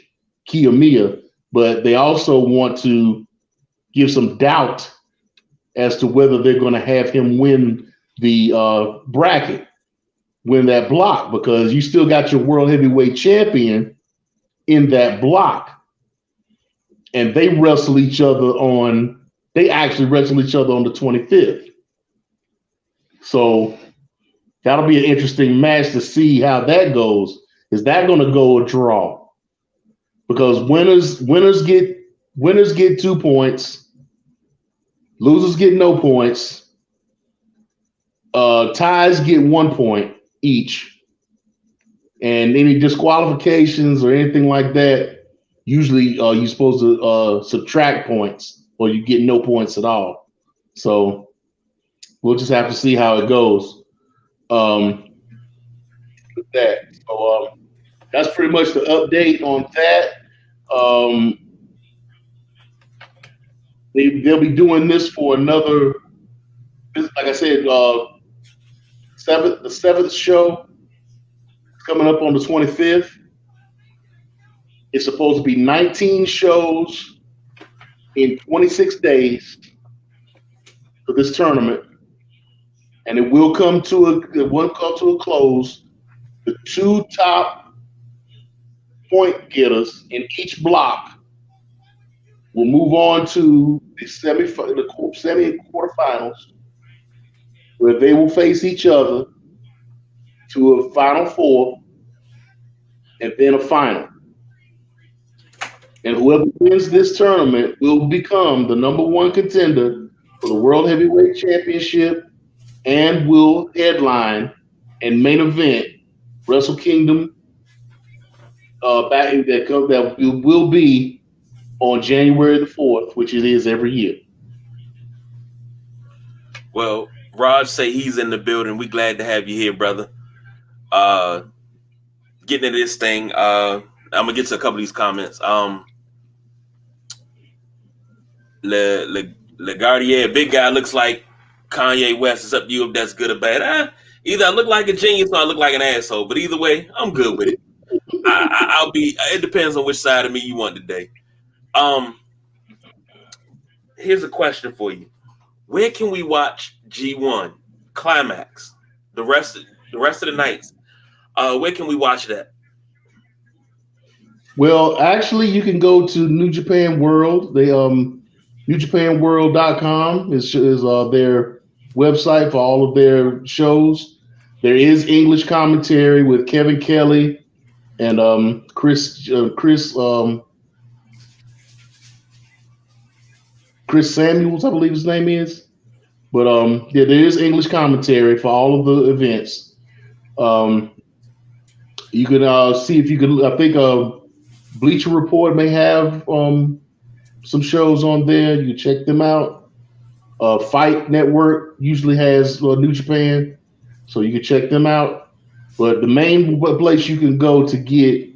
Kiyomiya, but they also want to give some doubt as to whether they're going to have him win the bracket, win that block, because you still got your world heavyweight champion in that block. And they actually wrestle each other on the 25th. So that'll be an interesting match to see how that goes. Is that going to go a draw? Because winners get 2 points, losers get no points, ties get 1 point each, and any disqualifications or anything like that, usually you're supposed to subtract points, or you get no points at all. So we'll just have to see how it goes with that. So that's pretty much the update on that. They'll be doing this for another, like I said, the seventh show coming up on the 25th. It's supposed to be 19 shows in 26 days for this tournament, and it will come to a close. The 2 top point getters in each block will move on to the semi and quarterfinals, where they will face each other to a final 4 and then a final. And whoever wins this tournament will become the number 1 contender for the World Heavyweight Championship and will headline and main event Wrestle Kingdom that will be on January the 4th, which it is every year. Well, Raj say he's in the building. We glad to have you here, brother. Getting into this thing, I'm gonna get to a couple of these comments. LaGuardier, big guy, looks like Kanye West. It's up to you if that's good or bad. Either I look like a genius or I look like an asshole. But either way, I'm good with it. I'll be. It depends on which side of me you want today. Here's a question for you: where can we watch G1 Climax? The rest of the nights. Where can we watch that? Well, actually, you can go to New Japan World. They NewJapanWorld.com is their website for all of their shows. There is English commentary with Kevin Kelly and Chris Samuels, I believe his name is. But yeah, there is English commentary for all of the events. You can see if you can. I think Bleacher Report may have some shows on there. You can check them out. Fight Network usually has New Japan, so you can check them out. But the main place you can go to get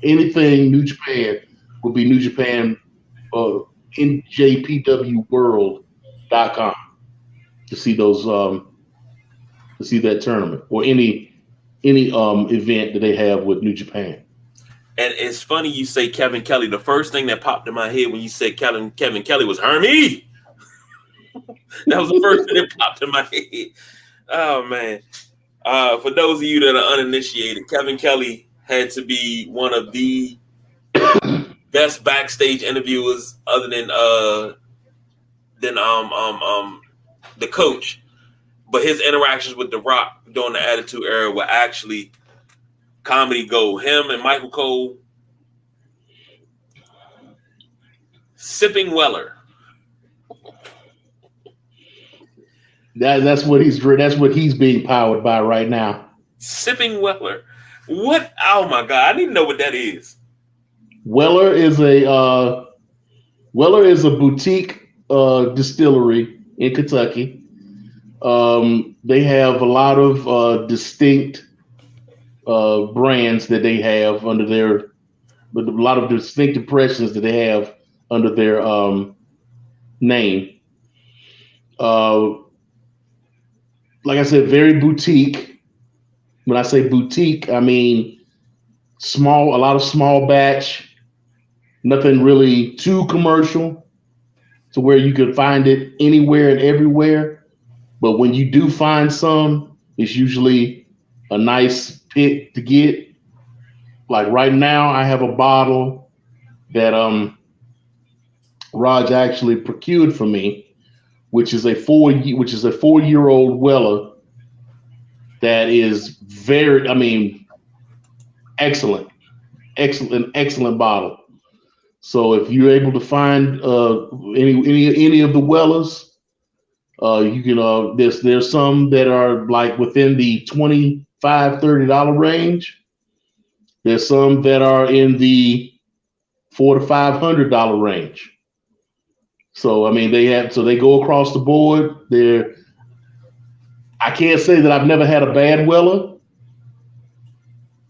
anything New Japan would be New Japan NJPWWorld.com to see those to see that tournament or any event that they have with New Japan. And it's funny you say Kevin Kelly. The first thing that popped in my head when you said Kevin Kelly was Hermie. That was the first thing that popped in my head. Oh man! For those of you that are uninitiated, Kevin Kelly had to be one of the best backstage interviewers, other than the coach. But his interactions with The Rock during the Attitude Era were actually comedy gold. Him and Michael Cole sipping Weller. That's what he's being powered by right now. Sipping Weller. What? Oh my God! I need to know what that is. Weller is a boutique distillery in Kentucky. They have a lot of distinct brands that they have under their, with a lot of distinct impressions that they have under their name. Like I said, very boutique. When I say boutique, I mean a lot of small batch, nothing really too commercial to where you can find it anywhere and everywhere. But when you do find some, it's usually a nice pick to get. Like right now, I have a bottle that Raj actually procured for me, which is a 4-year-old Weller that is very, I mean, excellent, excellent bottle. So if you're able to find any of the Wellers, you can there's some that are like within the $25-$30 range. There's some that are in the $400 to $500 range. So I mean they go across the board. I can't say that I've never had a bad Weller.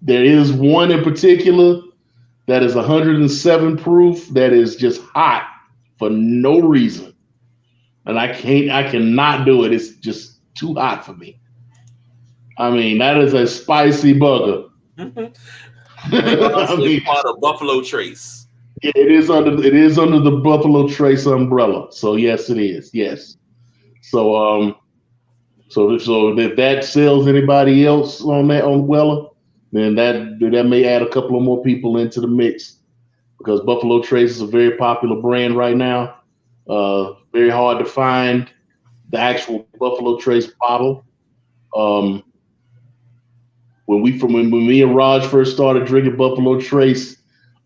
There is one in particular that is 107 proof that is just hot for no reason. And I cannot do it. It's just too hot for me. I mean, that is a spicy bugger. I mean, part of Buffalo Trace. Yeah, it is under the Buffalo Trace umbrella. So yes, it is. Yes. So so if that sells anybody else on Weller, then that may add a couple of more people into the mix, because Buffalo Trace is a very popular brand right now. Very hard to find the actual Buffalo Trace bottle. When me and Raj first started drinking Buffalo Trace,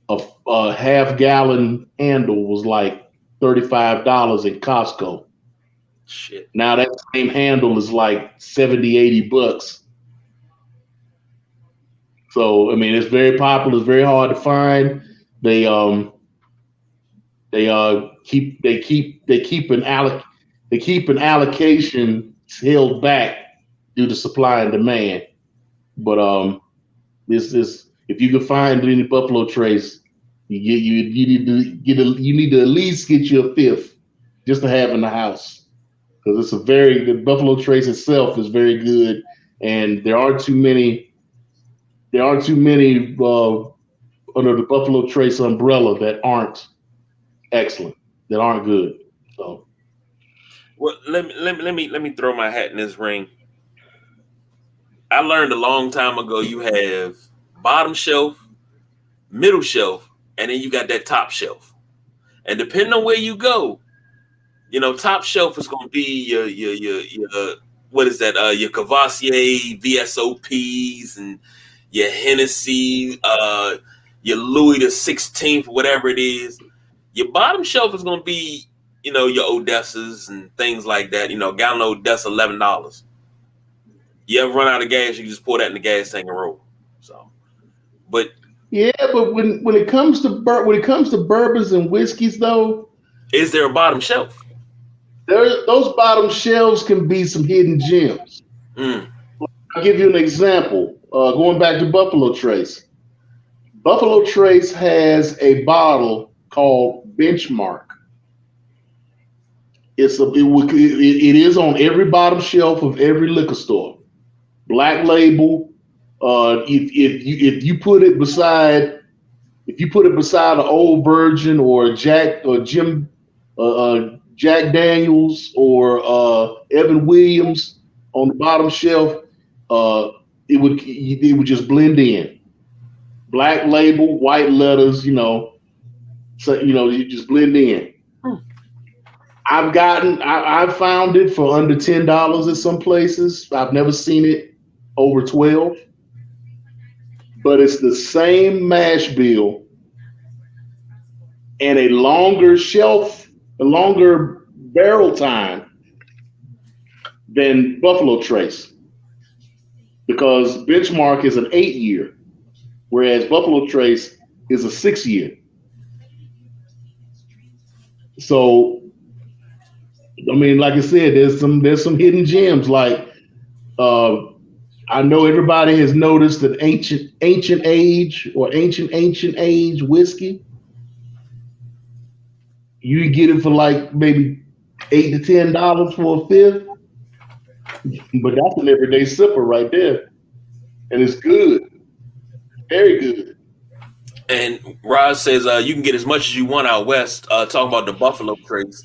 a half-gallon handle was like $35 in Costco. Shit. Now that same handle is like $70-$80. So I mean, it's very popular. It's very hard to find. They keep an allocation held back due to supply and demand. But this if you can find any Buffalo Trace, you need to at least get you a fifth just to have in the house, because the Buffalo Trace itself is very good, and there aren't too many under the Buffalo Trace umbrella that aren't excellent, that aren't good. So, well, let me throw my hat in this ring. I learned a long time ago you have bottom shelf, middle shelf, and then you got that top shelf. And depending on where you go, top shelf is going to be your what is that? Your Cavassier VSOPs and your Hennessy, your Louis the 16th, whatever it is. Your bottom shelf is going to be, your Odessas and things like that. Gallon Odessa, $11. You ever run out of gas, you can just pour that in the gas tank and roll. So, but yeah, but when it comes to bourbons and whiskeys, though, is there a bottom shelf? Those bottom shelves can be some hidden gems. I'll give you an example. Going back to Buffalo Trace. Buffalo Trace has a bottle called Benchmark. It is on every bottom shelf of every liquor store. Black label. If you put it beside an Old Virgin or Jack Daniels or Evan Williams on the bottom shelf, it would just blend in. Black label, white letters, so you just blend in. I've found it for under $10 at some places. I've never seen it over 12. But it's the same mash bill and a longer barrel time than Buffalo Trace, because Benchmark is an 8-year, whereas Buffalo Trace is a 6-year. So, I mean, like I said, there's some hidden gems. Like, I know everybody has noticed that ancient age whiskey, you get it for like maybe $8 to $10 for a fifth, but that's an everyday sipper right there, and it's good. Very good. And Roz says you can get as much as you want out west. Talking about the Buffalo Trace,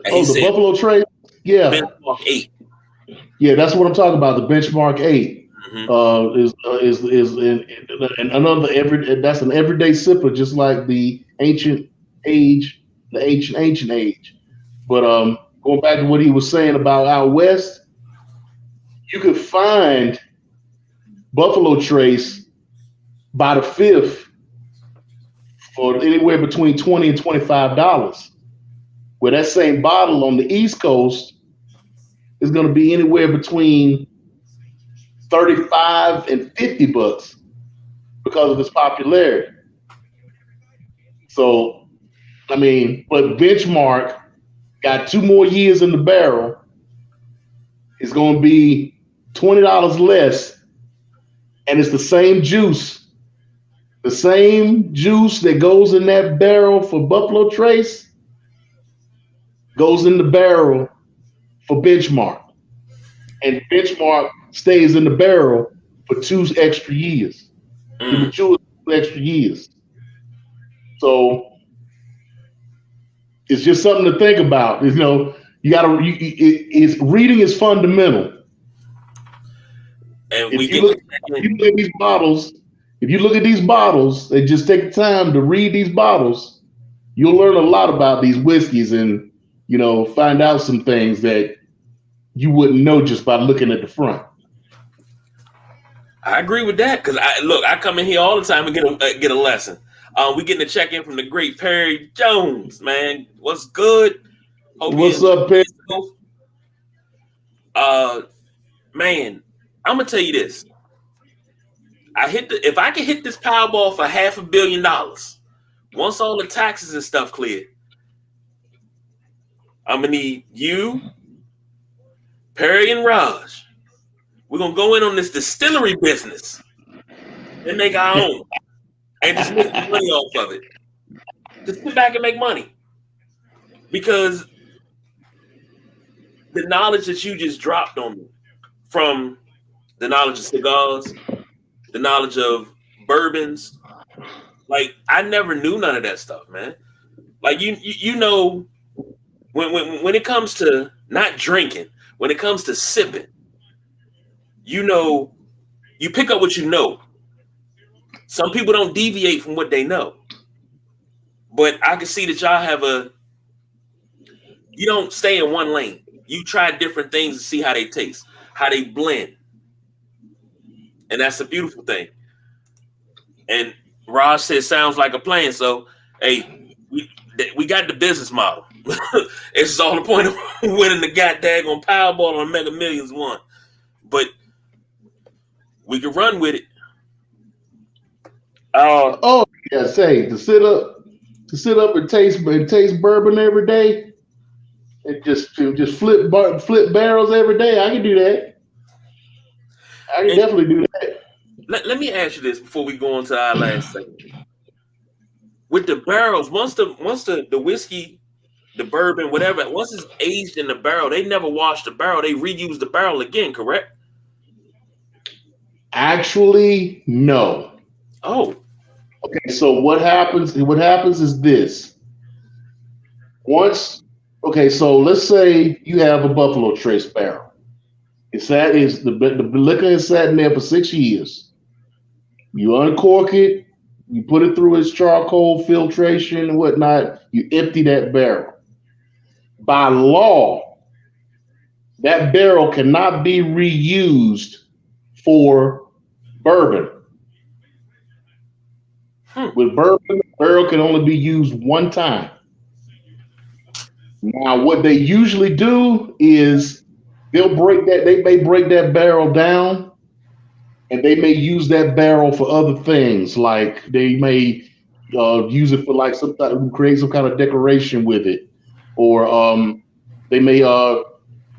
and he The said Buffalo Trace. Yeah, benchmark 8. yeah, that's what I'm talking about. The benchmark 8 Mm-hmm. is in another that's an everyday sipper, just like the ancient age, the ancient age. But going back to what he was saying about out west, you could find Buffalo Trace by the fifth for anywhere between $20 and $25. Where that same bottle on the East Coast is going to be anywhere between 35 and $50 because of its popularity. So, I mean, but Benchmark got 2 more years in the barrel. It's going to be $20 less, and it's the same juice. The same juice that goes in that barrel for Buffalo Trace goes in the barrel for Benchmark. And Benchmark stays in the barrel for 2 extra years. It matures 2 extra years. So it's just something to think about. You know, you got to. Reading is fundamental. And If you look at these bottles, and just take the time to read these bottles, you'll learn a lot about these whiskeys, and find out some things that you wouldn't know just by looking at the front. I agree with that because I come in here all the time and get a lesson. We getting a check in from the great Perry Jones, man. What's good? What's up, Perry? Man, I'm gonna tell you this. If I can hit this Powerball for $500 million, once all the taxes and stuff clear, I'm gonna need you, Perry, and Raj. We're gonna go in on this distillery business and make our own, and just make money off of it. Just sit back and make money, because the knowledge that you just dropped on me, from the knowledge of cigars, the knowledge of bourbons, like I never knew none of that stuff, man. Like you know, when it comes to not drinking, when it comes to sipping, you pick up what you know. Some people don't deviate from what they know, but I can see that y'all you don't stay in one lane. You try different things to see how they taste, how they blend. And that's a beautiful thing. And Raj says, sounds like a plan. So, hey, we got the business model. It's just all the point of winning the goddamn Powerball on Mega Millions won. But we can run with it. Say to sit up and taste bourbon every day, and just flip barrels every day. I can do that. I can definitely do that. Let me ask you this before we go on to our last segment. With the barrels, once the whiskey, the bourbon, whatever, once it's aged in the barrel, they never wash the barrel. They reuse the barrel again, correct? Actually, no. Oh. Okay, so what happens is this. So let's say you have a Buffalo Trace barrel. The liquor has sat in there for 6 years. You uncork it, you put it through its charcoal filtration and whatnot, you empty that barrel. By law, that barrel cannot be reused for bourbon. With bourbon, the barrel can only be used one time. Now, what they usually do is they may break that barrel down, and they may use that barrel for other things. Like they may use it for like create some kind of decoration with it, or they may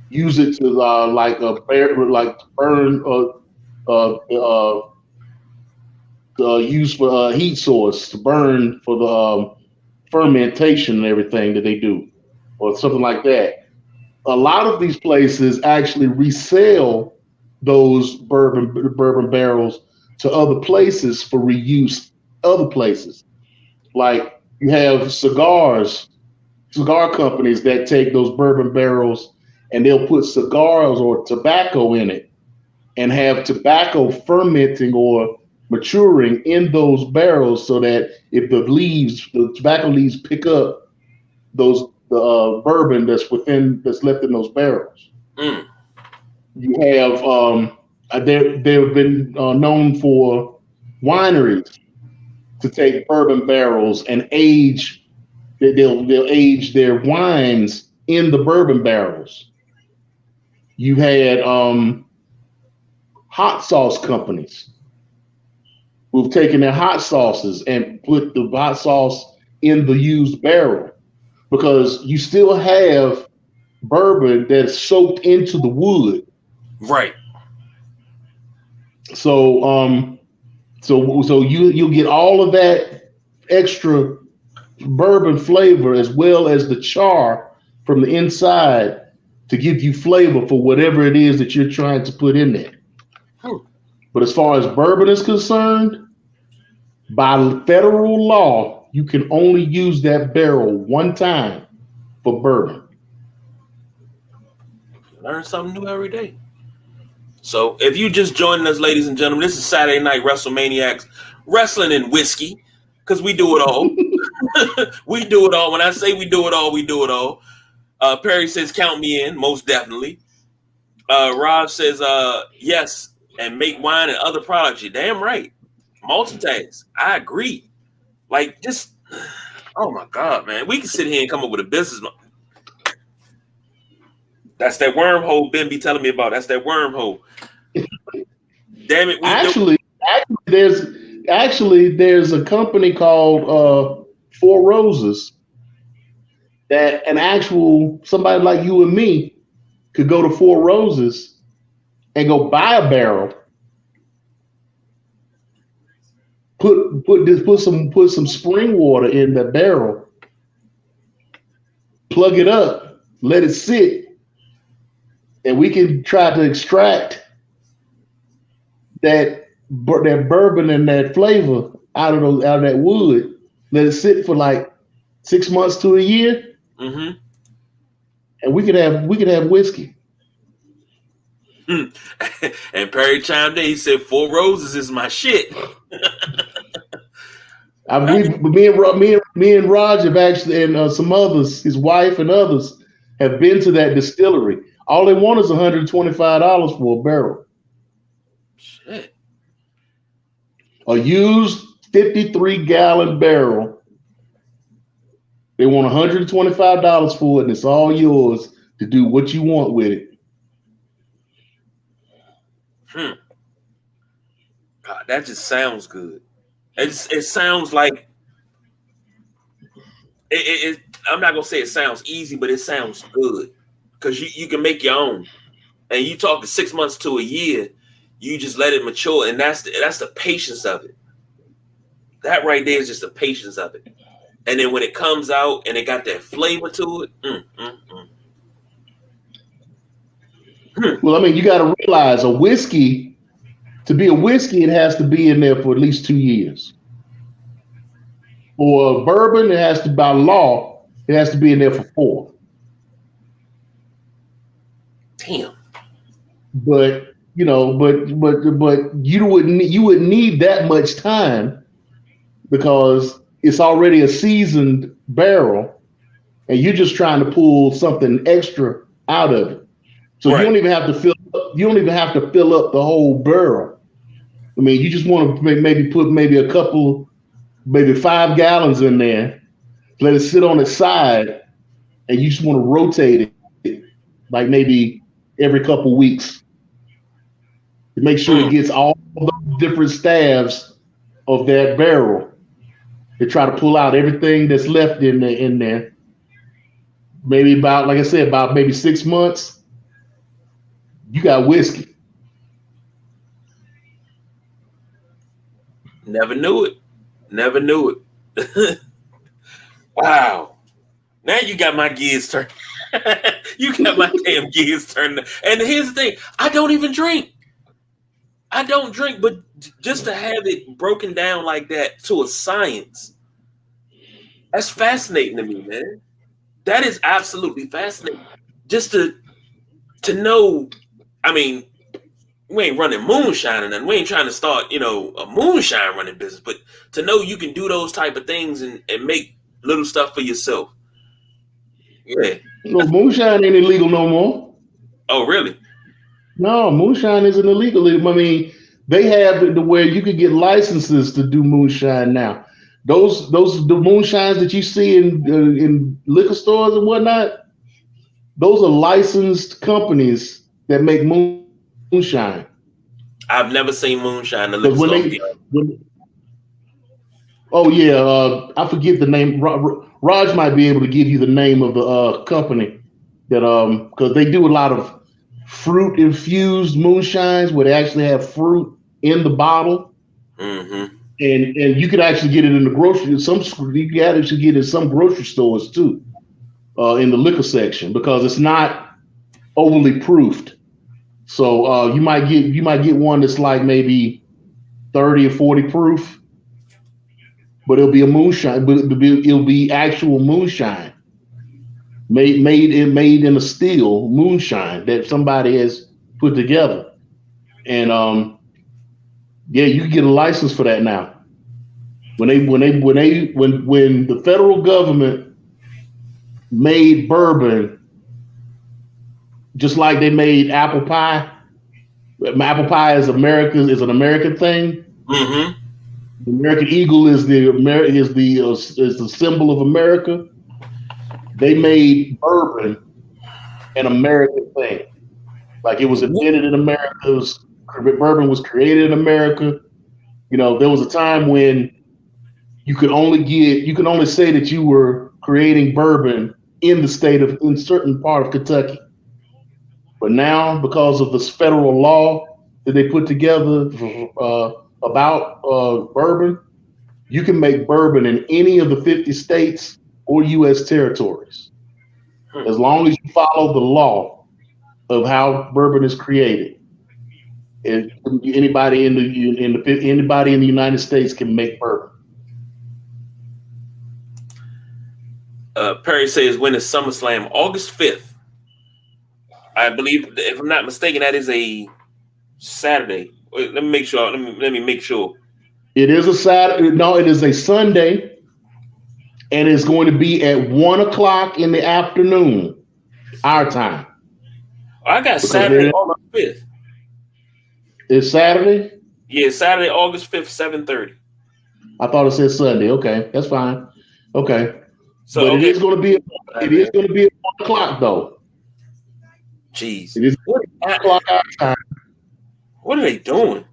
use it to use for heat source to burn for the fermentation and everything that they do, or something like that. A lot of these places actually resell those bourbon barrels to other places for reuse. Other places, like you have cigar companies that take those bourbon barrels and they'll put cigars or tobacco in it and have tobacco fermenting or maturing in those barrels so that if the tobacco leaves pick up the bourbon that's left in those barrels. Mm. You have they've been known for wineries to take bourbon barrels and age. They'll age their wines in the bourbon barrels. You had hot sauce companies who've taken their hot sauces and put the hot sauce in the used barrel because you still have bourbon that's soaked into the wood. Right. So you'll get all of that extra bourbon flavor as well as the char from the inside to give you flavor for whatever it is that you're trying to put in there. But as far as bourbon is concerned, by federal law, you can only use that barrel one time for bourbon. Learn something new every day. So if you just joining us, ladies and gentlemen, this is Saturday Night Wrestlemainiacs, wrestling and whiskey, because we do it all. We do it all. When I say we do it all, we do it all. Perry says, count me in, most definitely. Raj says, yes, and make wine and other products. You're damn right. Multitask. I agree. Like, just, oh my God, man. We can sit here and come up with a business. That's that wormhole Ben be telling me about. That's that wormhole. Damn it. There's a company called Four Roses that somebody like you and me could go to Four Roses and go buy a barrel, put some spring water in the barrel, plug it up, let it sit, and we can try to extract that bourbon and that flavor out of that wood. Let it sit for like 6 months to a year, and we could have whiskey. And Perry chimed in. He said, Four Roses is my shit. Me and Raj have actually, and some others, his wife and others, have been to that distillery. All they want is $125 for a barrel. Shit. A used 53-gallon barrel. They want $125 for it, and it's all yours to do what you want with it. God, that just sounds good. It sounds like it. I'm not gonna say it sounds easy, but it sounds good because you can make your own. And you talk 6 months to a year, you just let it mature, and that's the patience of it. That right there is just the patience of it. And then when it comes out and it got that flavor to it, Well, I mean, you got to realize to be a whiskey, it has to be in there for at least 2 years. For a bourbon, it has to, by law, it has to be in there for 4. Damn. But you wouldn't need that much time because it's already a seasoned barrel, and you're just trying to pull something extra out of it. So right. You don't even have to fill up the whole barrel. I mean, you just want to maybe put maybe 5 gallons in there, let it sit on its side, and you just want to rotate it like maybe every couple weeks to make sure it gets all the different staves of that barrel. They try to pull out everything that's left in there. Maybe about, like I said, about maybe 6 months. You got whiskey. Never knew it. Wow. Now you got my gears turned. You got my damn gears turned. And here's the thing. I don't even drink. I don't drink, but just to have it broken down like that to a science, that's fascinating to me, man. That is absolutely fascinating. Just to know, I mean, we ain't running moonshine or nothing. We ain't trying to start, a moonshine running business, but to know you can do those type of things and make little stuff for yourself. Yeah. No, moonshine ain't illegal no more. Oh, really? No, moonshine isn't illegal. I mean, they have it to where you could get licenses to do moonshine now. Those the moonshines that you see in liquor stores and whatnot, those are licensed companies that make moonshine. I've never seen moonshine in the liquor store. Oh yeah, I forget the name. Raj might be able to give you the name of the company that because they do a lot of fruit infused moonshines where they actually have fruit in the bottle, and you could actually get it in the grocery. You can actually get it in some grocery stores too, in the liquor section because it's not overly proofed. So you might get one that's like maybe 30 or 40 proof. But it'll be a moonshine. But it'll be actual moonshine, made in a steel moonshine that somebody has put together, and yeah, you can get a license for that now. When the federal government made bourbon, just like they made apple pie. Apple pie is an American thing. Mm-hmm. The American eagle is the symbol of America. They made bourbon an American thing, like it was invented in America. Bourbon was created in America. There was a time when you could only say that you were creating bourbon in certain part of Kentucky. But now, because of this federal law that they put together about bourbon, you can make bourbon in any of the 50 states or U.S. territories, as long as you follow the law of how bourbon is created. And anybody in the United States can make bourbon. Perry says when is SummerSlam? August 5th. I believe, if I'm not mistaken, that is a Saturday. Let me make sure. Let me make sure. It is a Saturday. No, it is a Sunday, and it's going to be at 1:00 in the afternoon, our time. I got Saturday, August 5th. It's Saturday? Yeah, Saturday, August 5th, 7:30. I thought it said Sunday. Okay, that's fine. Okay, so but it is going to be. It is going to be at 1:00 though. Jeez. It is 1:00 our time. What are they doing?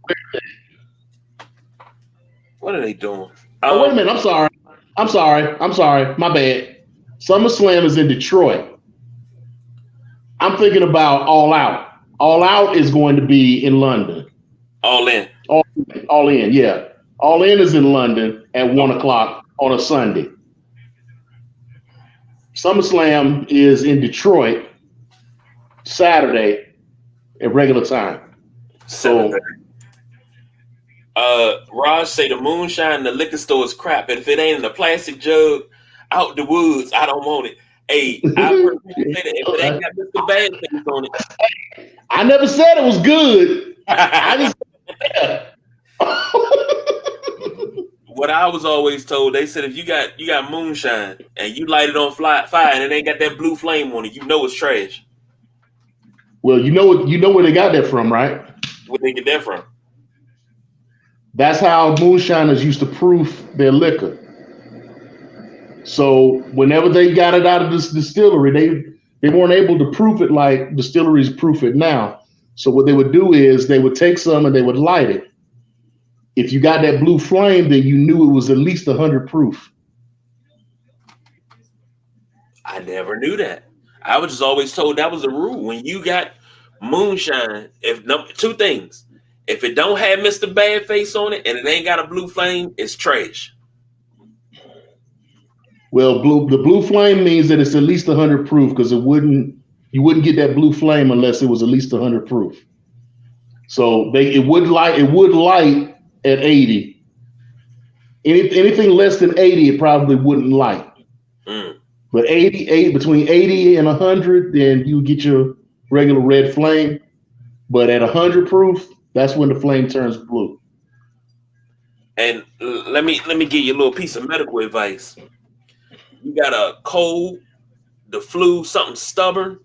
What are they doing? Oh, wait a minute. I'm sorry. My bad. SummerSlam is in Detroit. I'm thinking about All Out. All Out is going to be in London. All In. All In, yeah. All In is in London at 1:00 on a Sunday. SummerSlam is in Detroit Saturday at regular time. So, Raj say the moonshine in the liquor store is crap, and if it ain't in a plastic jug out the woods, I don't want it. Hey, I heard people say that if it ain't got Mr. Bad Face on it. I never said it was good. I just What I was always told, they said if you got moonshine and you light it on fire and it ain't got that blue flame on it, you know it's trash. Well, you know where they got that from, right? Where they get that from? That's how moonshiners used to proof their liquor. So whenever they got it out of this distillery, they weren't able to proof it like distilleries proof it now. So what they would do is they would take some and they would light it. If you got that blue flame, then you knew it was at least 100 proof. I never knew that. I was just always told that was the rule. When you got moonshine, two things. If it don't have Mr. Bad Face on it and it ain't got a blue flame, it's trash. Well, the blue flame means that it's at least 100 proof because you wouldn't get that blue flame unless it was at least 100 proof. So it would light at 80. Anything less than 80, it probably wouldn't light. Mm. But between 80 and 100, then you get your regular red flame. But at 100 proof, that's when the flame turns blue. And let me give you a little piece of medical advice. You got a cold, the flu, something stubborn.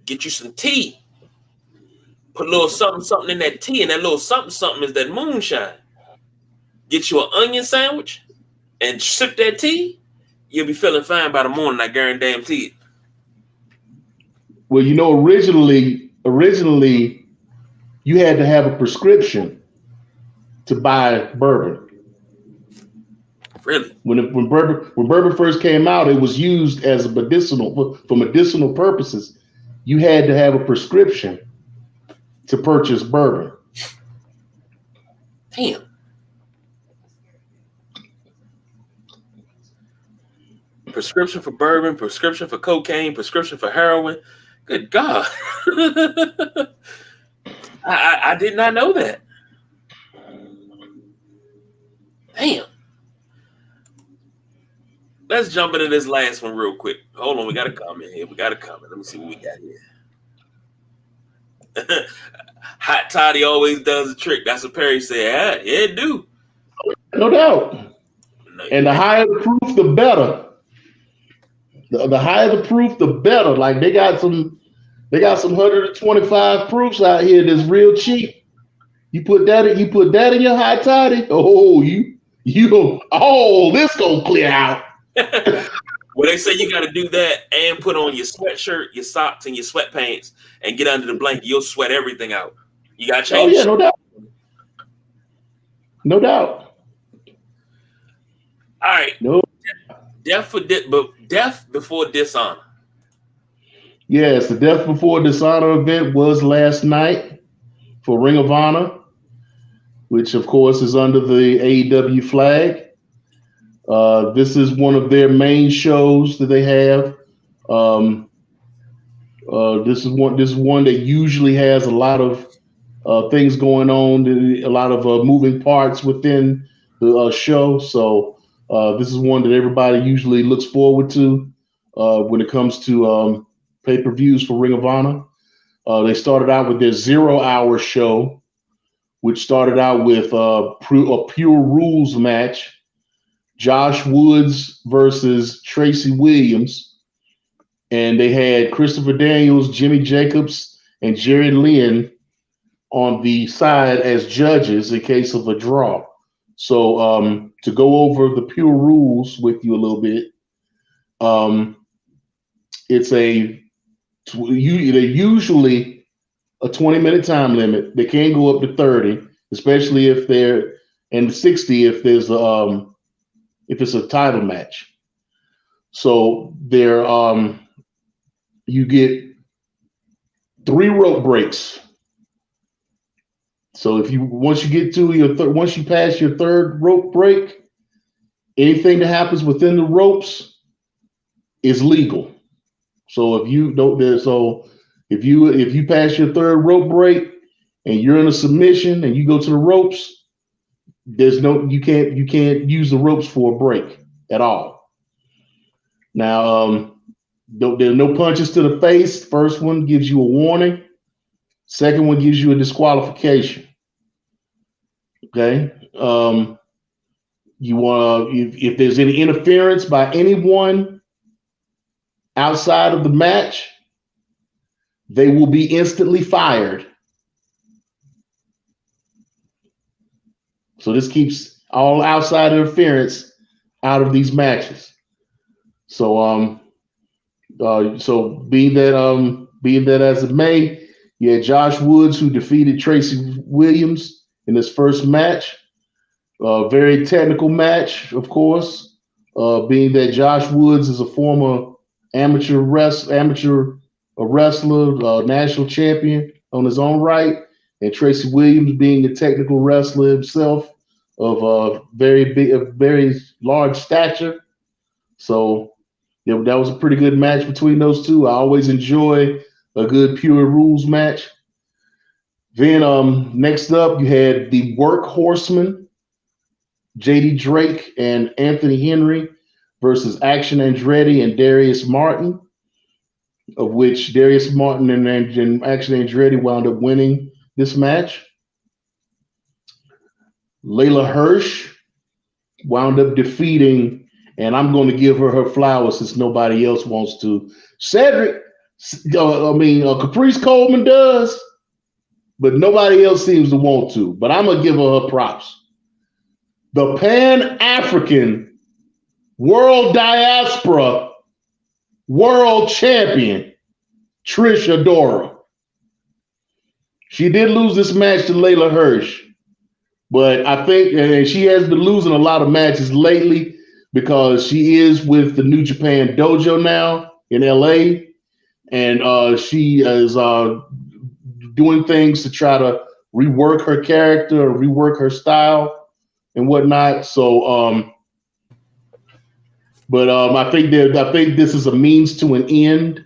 Get you some tea. Put a little something in that tea, and that little something is that moonshine. Get you an onion sandwich and sip that tea. You'll be feeling fine by the morning. I guarantee it. Well, originally you had to have a prescription to buy bourbon. Really? When bourbon first came out, it was used as for medicinal purposes. You had to have a prescription to purchase bourbon. Damn. Prescription for bourbon, prescription for cocaine, prescription for heroin. Good God. I did not know that. Damn. Let's jump into this last one real quick. Hold on, we got a comment here. Let me see what we got here. Hot Toddy always does a trick. That's what Perry said. Yeah, it do. No doubt. And the higher the proof, the better. The higher the proof, the better. Like they got some 125 proofs out here that's real cheap. You put that in your hot toddy. Oh, this gonna clear out. Well, they say you got to do that and put on your sweatshirt, your socks, and your sweatpants, and get under the blanket. You'll sweat everything out. You got to change. Oh yeah, no doubt. No doubt. All right. No. Death before Dishonor. Yes, the Death Before Dishonor event was last night for Ring of Honor, which of course is under the AEW flag. This is one of their main shows that they have. This is one that usually has a lot of things going on, a lot of moving parts within the show. So this is one that everybody usually looks forward to when it comes to pay-per-views for Ring of Honor. They started out with their 0-hour show, which started out with a Pure Rules match. Josh Woods versus Tracy Williams. And they had Christopher Daniels, Jimmy Jacobs, and Jerry Lynn on the side as judges in case of a draw. So to go over the Pure Rules with you a little bit, they're usually a 20-minute time limit. They can go up to 30, especially if they're, and 60 if there's if it's a title match. So there, you get 3 rope breaks. So once you pass your third rope break, anything that happens within the ropes is legal. So if you pass your third rope break and you're in a submission and you go to the ropes, you can't use the ropes for a break at all. Now, there's no punches to the face. First one gives you a warning. Second one gives you a disqualification. Okay. If there's any interference by anyone outside of the match, they will be instantly fired. So this keeps all outside interference out of these matches. So being that as it may, you had Josh Woods who defeated Tracy Williams in his first match. Very technical match, of course. Being that Josh Woods is a former amateur wrestler, national champion on his own right, and Tracy Williams being a technical wrestler himself of very large stature. So yeah, that was a pretty good match between those two. I always enjoy a good Pure Rules match. Then next up, you had the Workhorsemen, JD Drake and Anthony Henry versus Action Andretti and Darius Martin, of which Darius Martin and Action Andretti wound up winning this match. Layla Hirsch wound up defeating, and I'm going to give her flowers since nobody else wants to. Caprice Coleman does, but nobody else seems to want to. But I'm going to give her props. The Pan-African World Diaspora World Champion, Trish Adora. She did lose this match to Layla Hirsch, but I think she has been losing a lot of matches lately because she is with the New Japan Dojo now in LA, and she is doing things to try to rework her character or rework her style and whatnot. So, I think this is a means to an end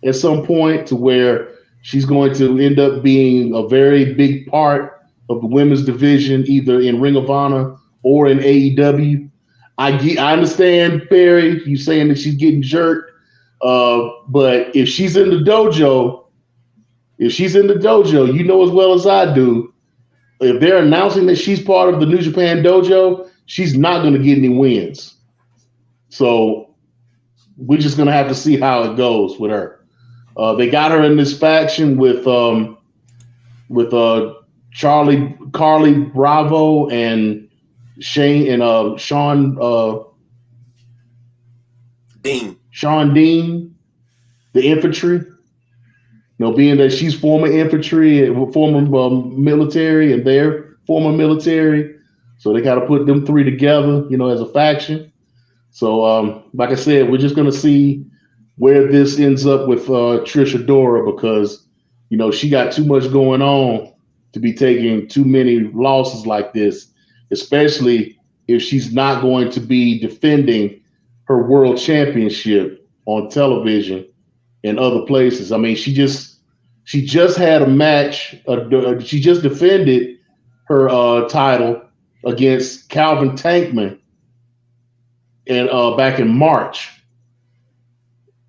at some point, to where she's going to end up being a very big part of the women's division, either in Ring of Honor or in AEW. I understand, Perry, you saying that she's getting jerked, but if she's in the dojo, you know as well as I do, if they're announcing that she's part of the New Japan Dojo, she's not going to get any wins. So we're just going to have to see how it goes with her. They got her in this faction with Carly Bravo and Sean Dean, the infantry. Being that she's former infantry, former military, and they're former military, so they got to put them three together, as a faction. So, like I said, we're just gonna see where this ends up with Trish Adora, because she got too much going on to be taking too many losses like this, especially if she's not going to be defending her world championship on television and other places. I mean, she just had a match. She just defended her title against Calvin Tankman and back in March,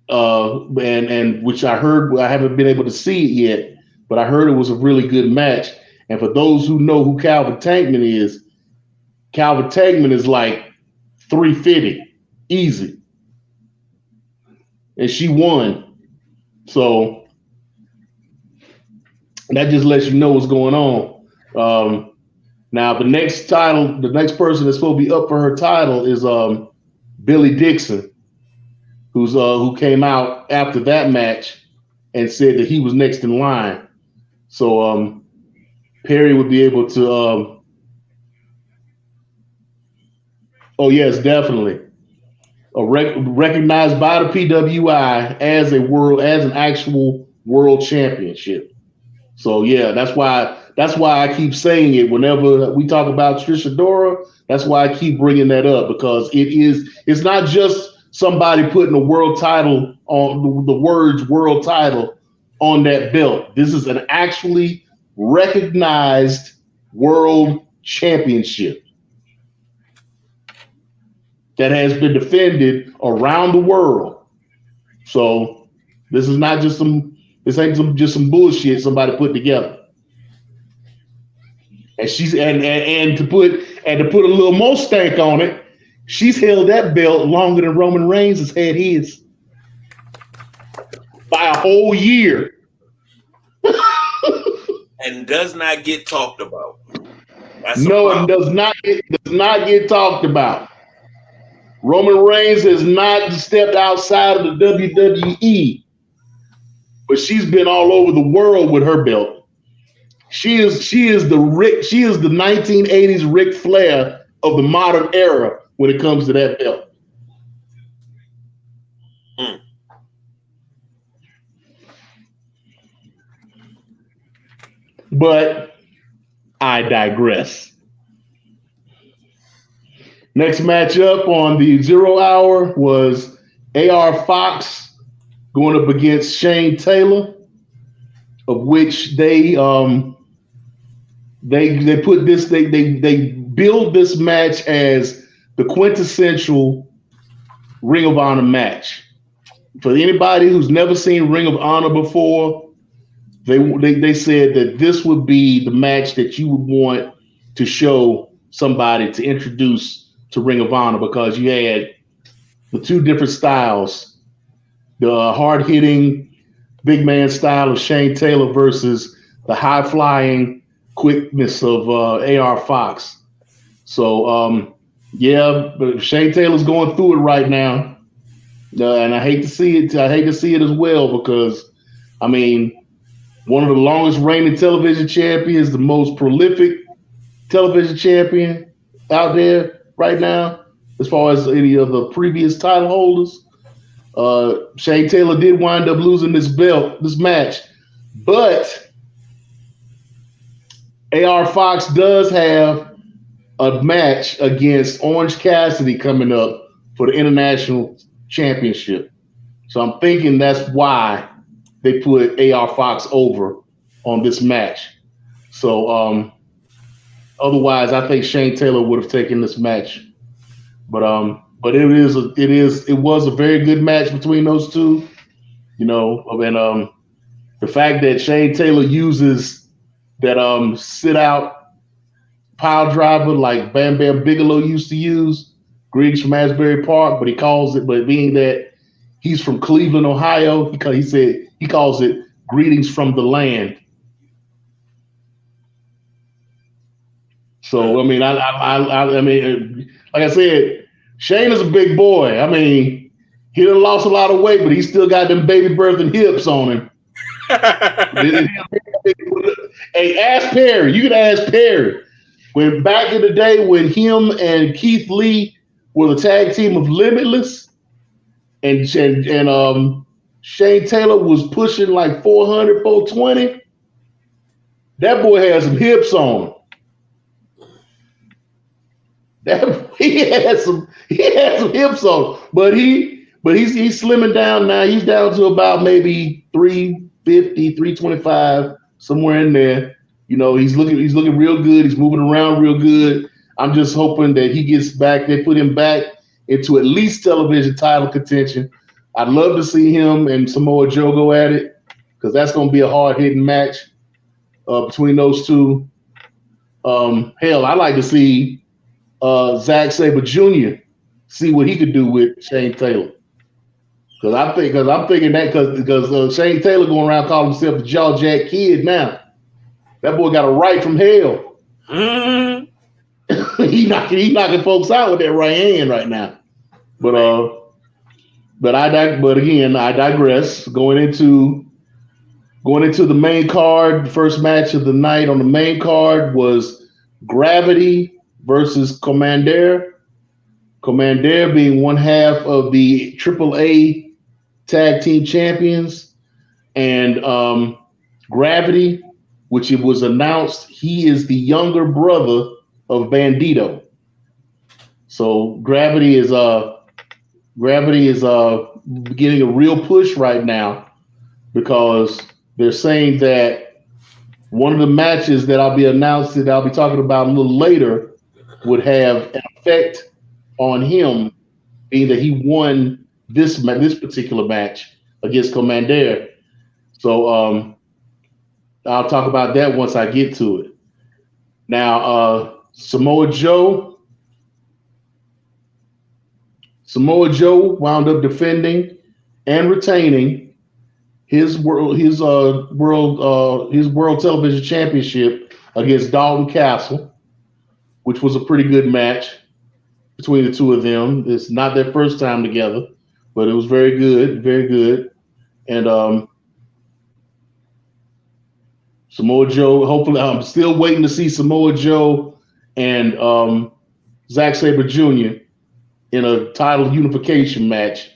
and which I heard. I haven't been able to see it yet, but I heard it was a really good match. And for those who know who Calvin Tankman is like 350 easy, and she won. So that just lets you know what's going on. Now the next person that's supposed to be up for her title is Billy Dixon, who came out after that match and said that he was next in line. So Perry would be able to. Oh yes, definitely. Recognized by the PWI as an actual world championship. So yeah, that's why I keep saying it whenever we talk about Trish Adora. That's why I keep bringing that up, because it's not just somebody putting a world title on the words world title on that belt. This is an actually recognized world championship that has been defended around the world. So this is not just just some bullshit somebody put together. And she's and to put a little more stank on it, she's held that belt longer than Roman Reigns has had his by a whole year. And does not get talked about. It does not get talked about. Roman Reigns has not stepped outside of the WWE, but she's been all over the world with her belt. She is the 1980s Ric Flair of the modern era when it comes to that belt. But I digress. Next matchup on the 0 hour was AR Fox going up against Shane Taylor, of which they they put this they build this match as the quintessential Ring of Honor match. For anybody who's never seen Ring of Honor before, they said that this would be the match that you would want to show somebody to introduce to Ring of Honor, because you had the two different styles, the hard-hitting big man style of Shane Taylor versus the high-flying quickness of AR Fox. So, but Shane Taylor's going through it right now. And I hate to see it. I hate to see it as well, because, I mean, one of the longest reigning television champions, the most prolific television champion out there right now, as far as any of the previous title holders. Shane Taylor did wind up losing this match, but AR Fox does have a match against Orange Cassidy coming up for the International Championship. So I'm thinking that's why they put AR Fox over on this match. So otherwise, I think Shane Taylor would have taken this match. But it was a very good match between those two. And the fact that Shane Taylor uses that sit out pile driver like Bam Bam Bigelow used to use, Griggs from Asbury Park, but being that he's from Cleveland, Ohio, he calls it greetings from the land. So I mean, I mean, like I said, Shane is a big boy. I mean, he done lost a lot of weight, but he still got them baby birthing hips on him. Hey, ask Perry. You can ask Perry. When back in the day when him and Keith Lee were the tag team of Limitless, and Shane Taylor was pushing like 400, 420, that boy had some hips on him. He had some hips on him. But he's slimming down now. He's down to about maybe 350, 325, somewhere in there. He's looking real good. He's moving around real good. I'm just hoping that he gets back. They put him back into at least television title contention. I'd love to see him and Samoa Joe go at it, because that's going to be a hard-hitting match between those two. Hell, I'd like to see Zack Sabre Jr. see what he could do with Shane Taylor. Because I'm thinking that because Shane Taylor going around calling himself the Jaw Jack Kid now. That boy got a right from hell. Mm-hmm. he knocking folks out with that right hand right now. But again, I digress. Going into the main card, the first match of the night on the main card was Gravity versus Commander. Commander being one half of the AAA Tag Team Champions, and Gravity, which it was announced he is the younger brother of Bandito. So Gravity is getting a real push right now, because they're saying that one of the matches that I'll be talking about a little later would have an effect on him, being that he won this particular match against Commander. So I'll talk about that once I get to it. Now, Samoa Joe wound up defending and retaining his world television championship against Dalton Castle, which was a pretty good match between the two of them. It's not their first time together, but it was very good, very good. And Samoa Joe, hopefully, I'm still waiting to see Samoa Joe and Zack Sabre Jr. in a title unification match.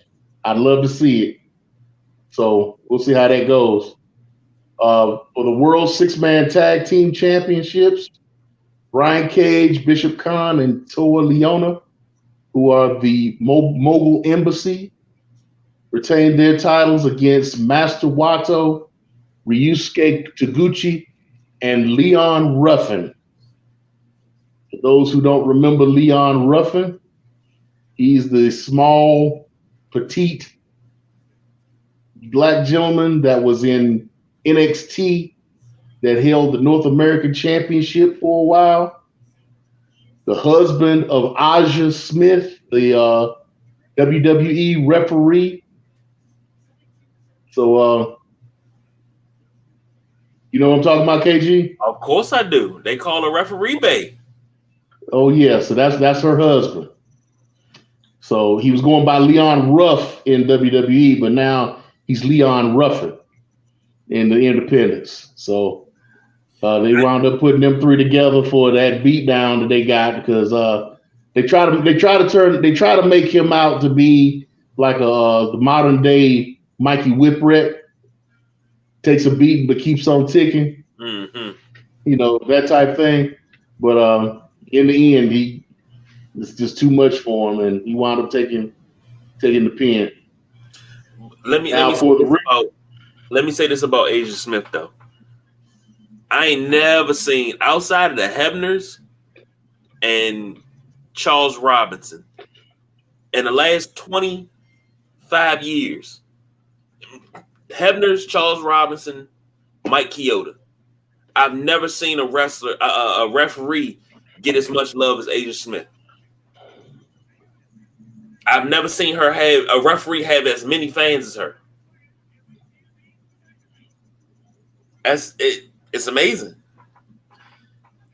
I'd love to see it. So we'll see how that goes. For the World 6-Man Tag Team Championships, Brian Cage, Bishop Khan, and Toa Leona, who are the Mogul Embassy, retained their titles against Master Wato, Ryusuke Taguchi, and Leon Ruffin. For those who don't remember Leon Ruffin, he's the small, petite black gentleman that was in NXT that held the North American Championship for a while. The husband of Aja Smith, the WWE referee. So, you know what I'm talking about, KG? Of course I do. They call her Referee Bay. Oh yeah, so that's her husband. So he was going by Leon Ruff in WWE, but now he's Leon Ruffin in the Independents. So they wound up putting them three together for that beatdown that they got because they try to make him out to be like the modern day Mikey Whipwreck. Takes a beating but keeps on ticking. Mm-hmm. You know, that type thing. But in the end, it's just too much for him, and he wound up taking the pin. Let me say this about Aja Smith though. I ain't never seen outside of the Hebners and Charles Robinson in the last 25 years. Hebners, Charles Robinson, Mike Chioda. I've never seen a wrestler, a referee, get as much love as Aja Smith. I've never seen her have a referee have as many fans as her. It's amazing.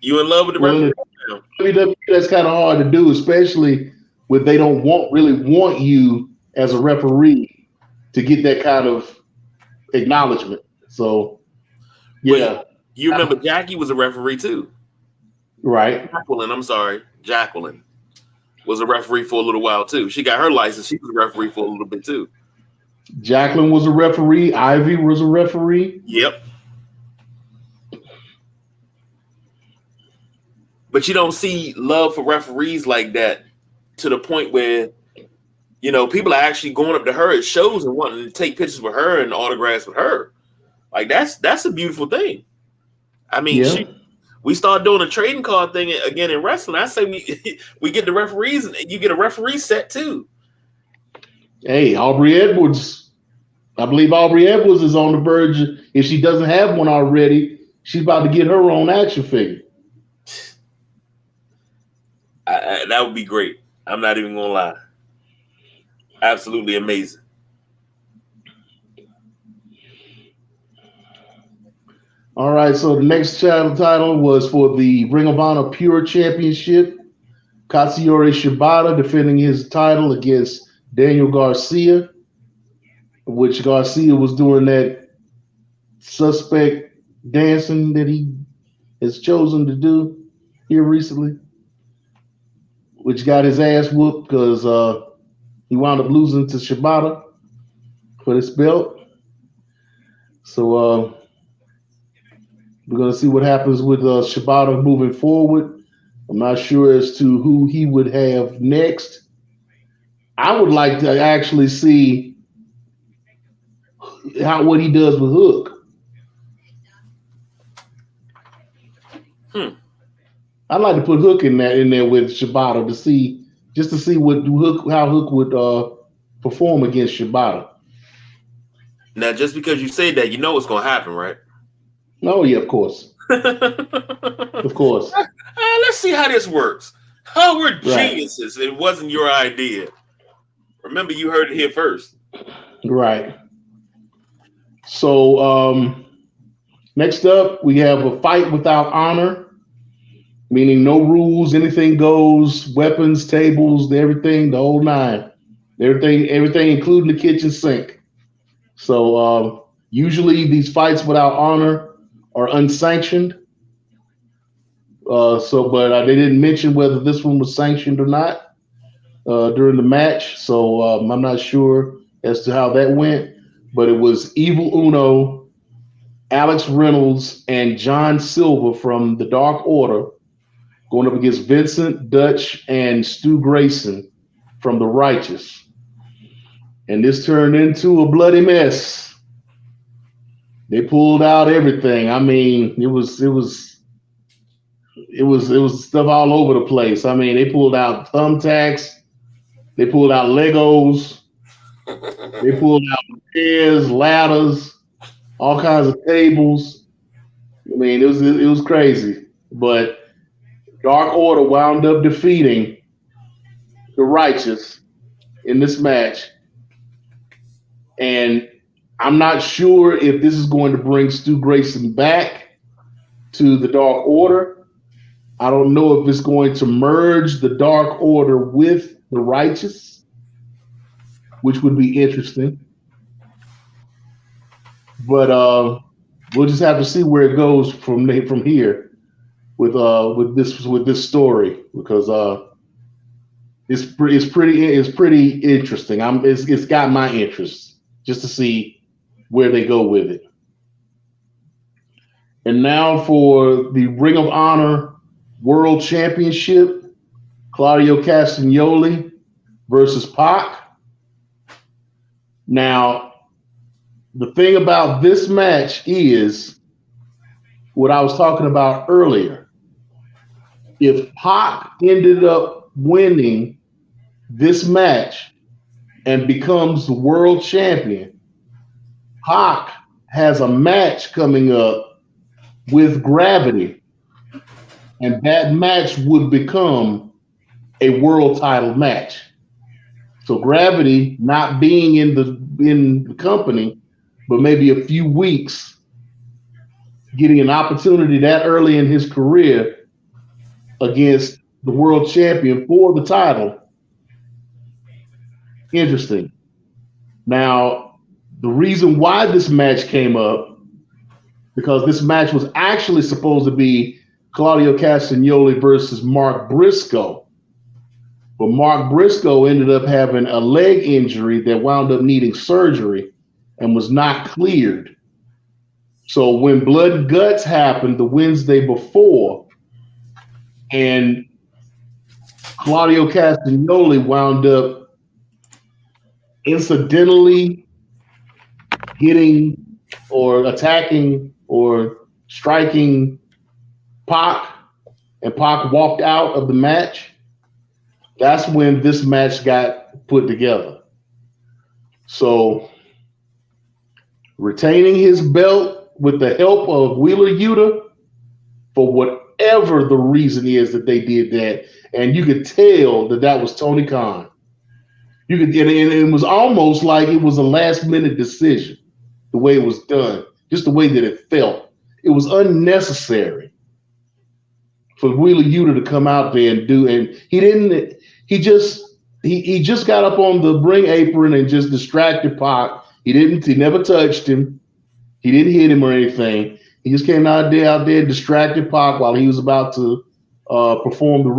You in love with the referee? That's kind of hard to do, especially when they don't really want you as a referee to get that kind of acknowledgement. So, yeah. Well, you remember Jackie was a referee too, right? Jacqueline was a referee for a little while too. She got her license. She was a referee for a little bit too. Jacqueline was a referee. Ivy was a referee. Yep. But you don't see love for referees like that to the point where, you know, people are actually going up to her at shows and wanting to take pictures with her and autographs with her. Like that's a beautiful thing. I mean, we start doing a trading card thing again in wrestling. I say we get the referees and you get a referee set too. Hey, Aubrey Edwards. I believe Aubrey Edwards is on the verge. If she doesn't have one already, she's about to get her own action figure. That would be great. I'm not even gonna lie. Absolutely amazing. All right, so the next title was for the Ring of Honor Pure Championship. Katsuyori Shibata defending his title against Daniel Garcia, which Garcia was doing that suspect dancing that he has chosen to do here recently, which got his ass whooped because he wound up losing to Shibata for this belt. So we're going to see what happens with Shibata moving forward. I'm not sure as to who he would have next. I would like to actually see what he does with Hook. I'd like to put Hook in there with Shibata to see how Hook would perform against Shibata. Now, just because you say that, you know what's going to happen, right? Oh yeah, of course. Of course. Let's see how this works. Oh, we're geniuses. It wasn't your idea. Remember, you heard it here first. Right. So next up, we have a fight without honor, meaning no rules, anything goes, weapons, tables, everything, the whole nine. Everything including the kitchen sink. So usually these fights without honor are unsanctioned. But they didn't mention whether this one was sanctioned or not during the match. So I'm not sure as to how that went. But it was Evil Uno, Alex Reynolds, and John Silver from the Dark Order going up against Vincent, Dutch, and Stu Grayson from the Righteous. And this turned into a bloody mess. They pulled out everything. I mean, it was it was stuff all over the place. I mean, they pulled out thumbtacks, they pulled out Legos, they pulled out chairs, ladders, all kinds of tables. I mean, it was crazy. But Dark Order wound up defeating the Righteous in this match. And I'm not sure if this is going to bring Stu Grayson back to the Dark Order. I don't know if it's going to merge the Dark Order with the Righteous, which would be interesting. But we'll just have to see where it goes from here with this story, because it's pretty interesting. It's got my interest just to see where they go with it. And now for the Ring of Honor World Championship, Claudio Castagnoli versus Pac. Now, the thing about this match is what I was talking about earlier. If Pac ended up winning this match and becomes the world champion, Pac has a match coming up with Gravity, and that match would become a world title match. So Gravity not being in the company, but maybe a few weeks, getting an opportunity that early in his career against the world champion for the title. Interesting. Now, the reason why this match came up, because this match was actually supposed to be Claudio Castagnoli versus Mark Briscoe. But Mark Briscoe ended up having a leg injury that wound up needing surgery and was not cleared. So when Blood and Guts happened the Wednesday before, and Claudio Castagnoli wound up incidentally hitting or attacking or striking Pac, and Pac walked out of the match, that's when this match got put together. So retaining his belt with the help of Wheeler Yuta, for whatever the reason is that they did that, and you could tell that was Tony Khan. You could, and it was almost like it was a last-minute decision, the way it was done, just the way that it felt. It was unnecessary for Wheeler Yuta to come out there and do, and he didn't. He just got up on the ring apron and just distracted Pac. He never touched him. He didn't hit him or anything. He just came out there and distracted Pac while he was about to perform the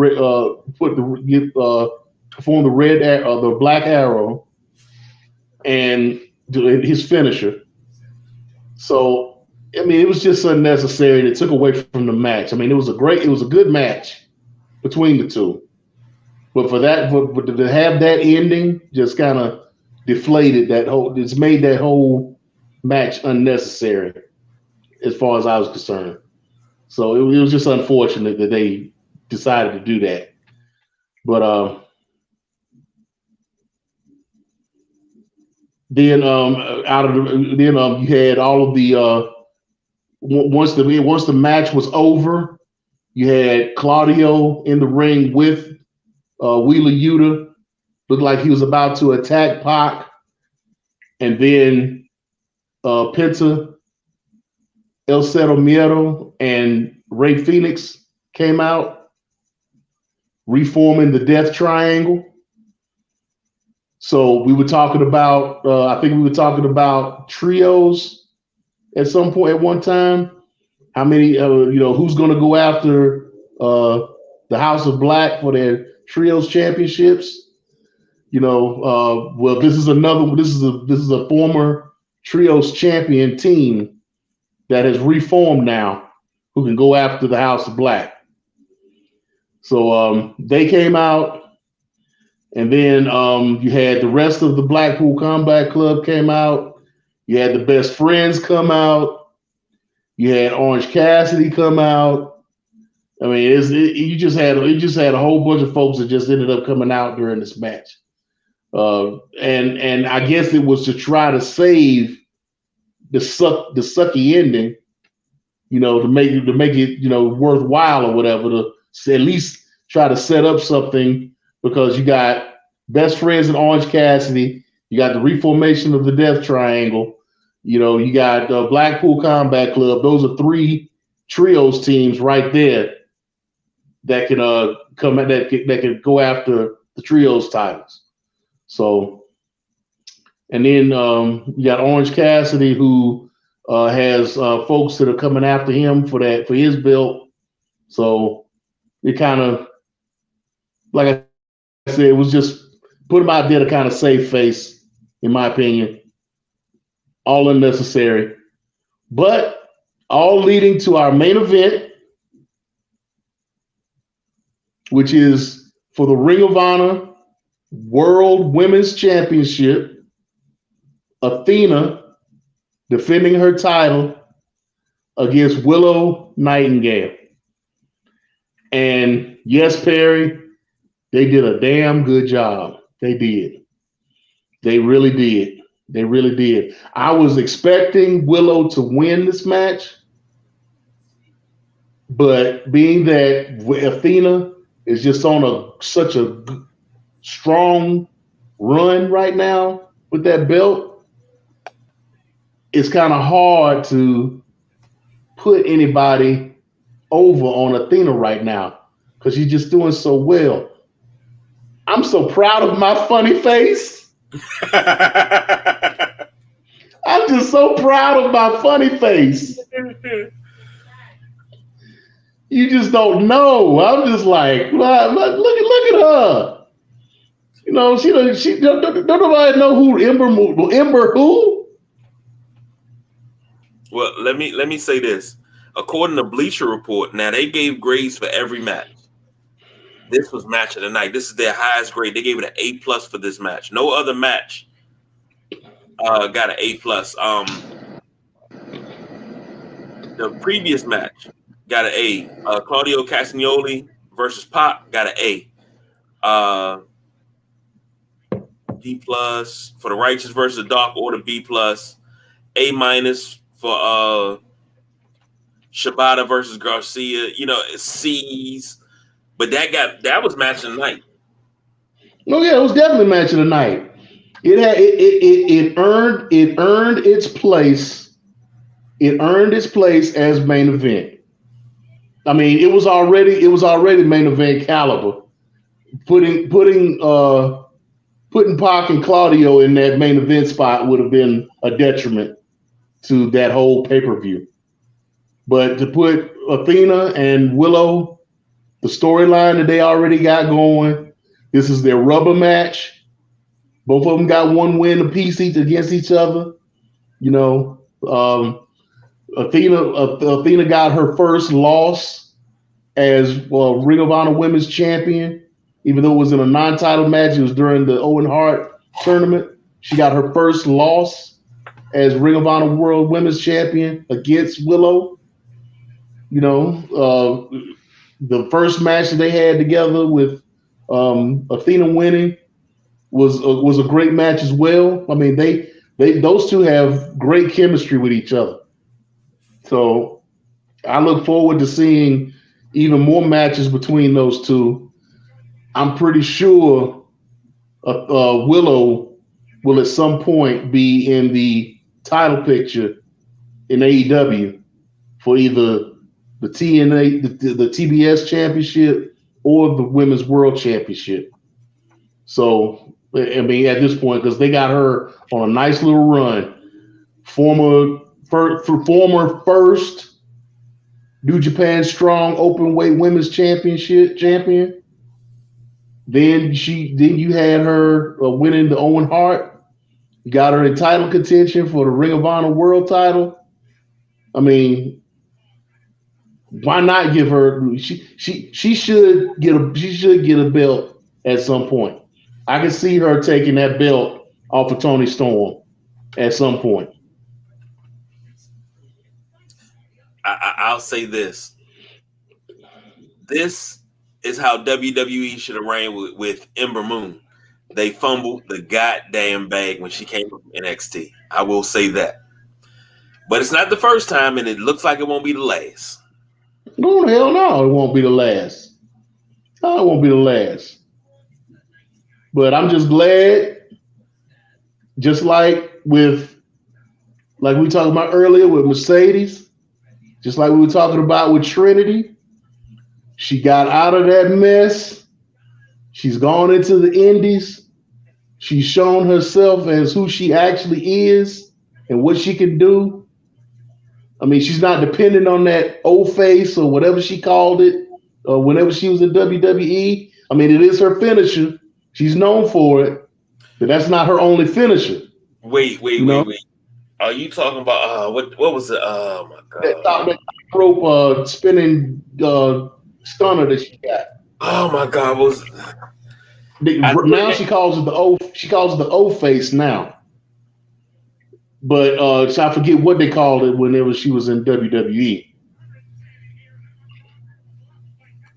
Black Arrow and his finisher. So I mean, it was just unnecessary, and it took away from the match. I mean, it was a good match between the two. But to have that ending just kind of deflated it's made that whole match unnecessary as far as I was concerned. So it was just unfortunate that they decided to do that. But then you had all of the once the match was over, you had Claudio in the ring with Wheeler Yuta. Looked like he was about to attack Pac, and then Penta, El Cero Miedo, and Rey Fenix came out, reforming the Death Triangle. So we were talking about, I think we were talking about trios at some point at one time. How many, who's going to go after the House of Black for their trios championships? Well, this is a former trios champion team that has reformed now, who can go after the House of Black. So they came out, and then you had the rest of the Blackpool Combat Club came out. You had the Best Friends come out. You had Orange Cassidy come out. I mean, you just had a whole bunch of folks that just ended up coming out during this match, and I guess it was to try to save the sucky ending, to make it worthwhile or whatever, to at least try to set up something, because you got Best Friends and Orange Cassidy, you got the reformation of the Death Triangle, you got Blackpool Combat Club. Those are three trios teams right there that can that can go after the trios titles. So, and then you got Orange Cassidy, who has folks that are coming after him for his belt. So it kind of, like I said, it was just put him out there to kind of save face, in my opinion. All unnecessary, but all leading to our main event, which is for the Ring of Honor World Women's Championship. Athena defending her title against Willow Nightingale. And yes, Perry, they did a damn good job. They did. They really did. They really did. I was expecting Willow to win this match, but being that Athena is just on such a strong run right now with that belt, it's kind of hard to put anybody over on Athena right now because she's just doing so well. I'm so proud of my funny face. I'm just so proud of my funny face. You just don't know. I'm just like, look at her. She don't nobody know who Ember who? Well, let me say this. According to Bleacher Report, now they gave grades for every match. This was match of the night. This is their highest grade. They gave it an A+ for this match. No other match got an A+. The previous match got an A. Claudio Castagnoli versus Pac got an A. D+ for the Righteous versus the Dark Order, B+. A- for Shibata versus Garcia. It's C's. But that was match of the night. Oh yeah, it was definitely match of the night. It earned its place. It earned its place as main event. I mean, it was already main event caliber. Putting Pac and Claudio in that main event spot would have been a detriment to that whole pay-per-view. But to put Athena and Willow, the storyline that they already got going, this is their rubber match. Both of them got one win apiece against each other. Athena got her first loss as Ring of Honor Women's Champion, even though it was in a non-title match. It was during the Owen Hart tournament. She got her first loss as Ring of Honor World Women's Champion against Willow. The first match that they had together with Athena winning was a great match as well. I mean, those two have great chemistry with each other. So I look forward to seeing even more matches between those two. I'm pretty sure Willow will at some point be in the title picture in AEW for either the TNA, the TBS Championship, or the Women's World Championship. So, I mean, at this point, because they got her on a nice little run. Former first New Japan Strong Openweight Women's champion. Then you had her winning the Owen Hart. You got her in title contention for the Ring of Honor World title. I mean, why not give her? She should get a belt at some point. I can see her taking that belt off of Toni Storm at some point. I'll say this: This is how WWE should have ran with Ember Moon. They fumbled the goddamn bag when she came from NXT. I will say that. But it's not the first time, and it looks like it won't be the last. No, hell no, it won't be the last. No, it won't be the last. But I'm just glad, just like we talked about earlier with Mercedes, just like we were talking about with Trinity, she got out of that mess. She's gone into the indies. She's shown herself as who she actually is and what she can do. I mean, she's not dependent on that old face or whatever she called it, or whenever she was in WWE. I mean, it is her finisher. She's known for it, but that's not her only finisher. Wait. Are you talking about what was it? Oh my god! That rope spinning stunner that she got. Oh my god! Now she calls it the O. She calls it the O face now. But so I forget what they called it whenever she was in WWE.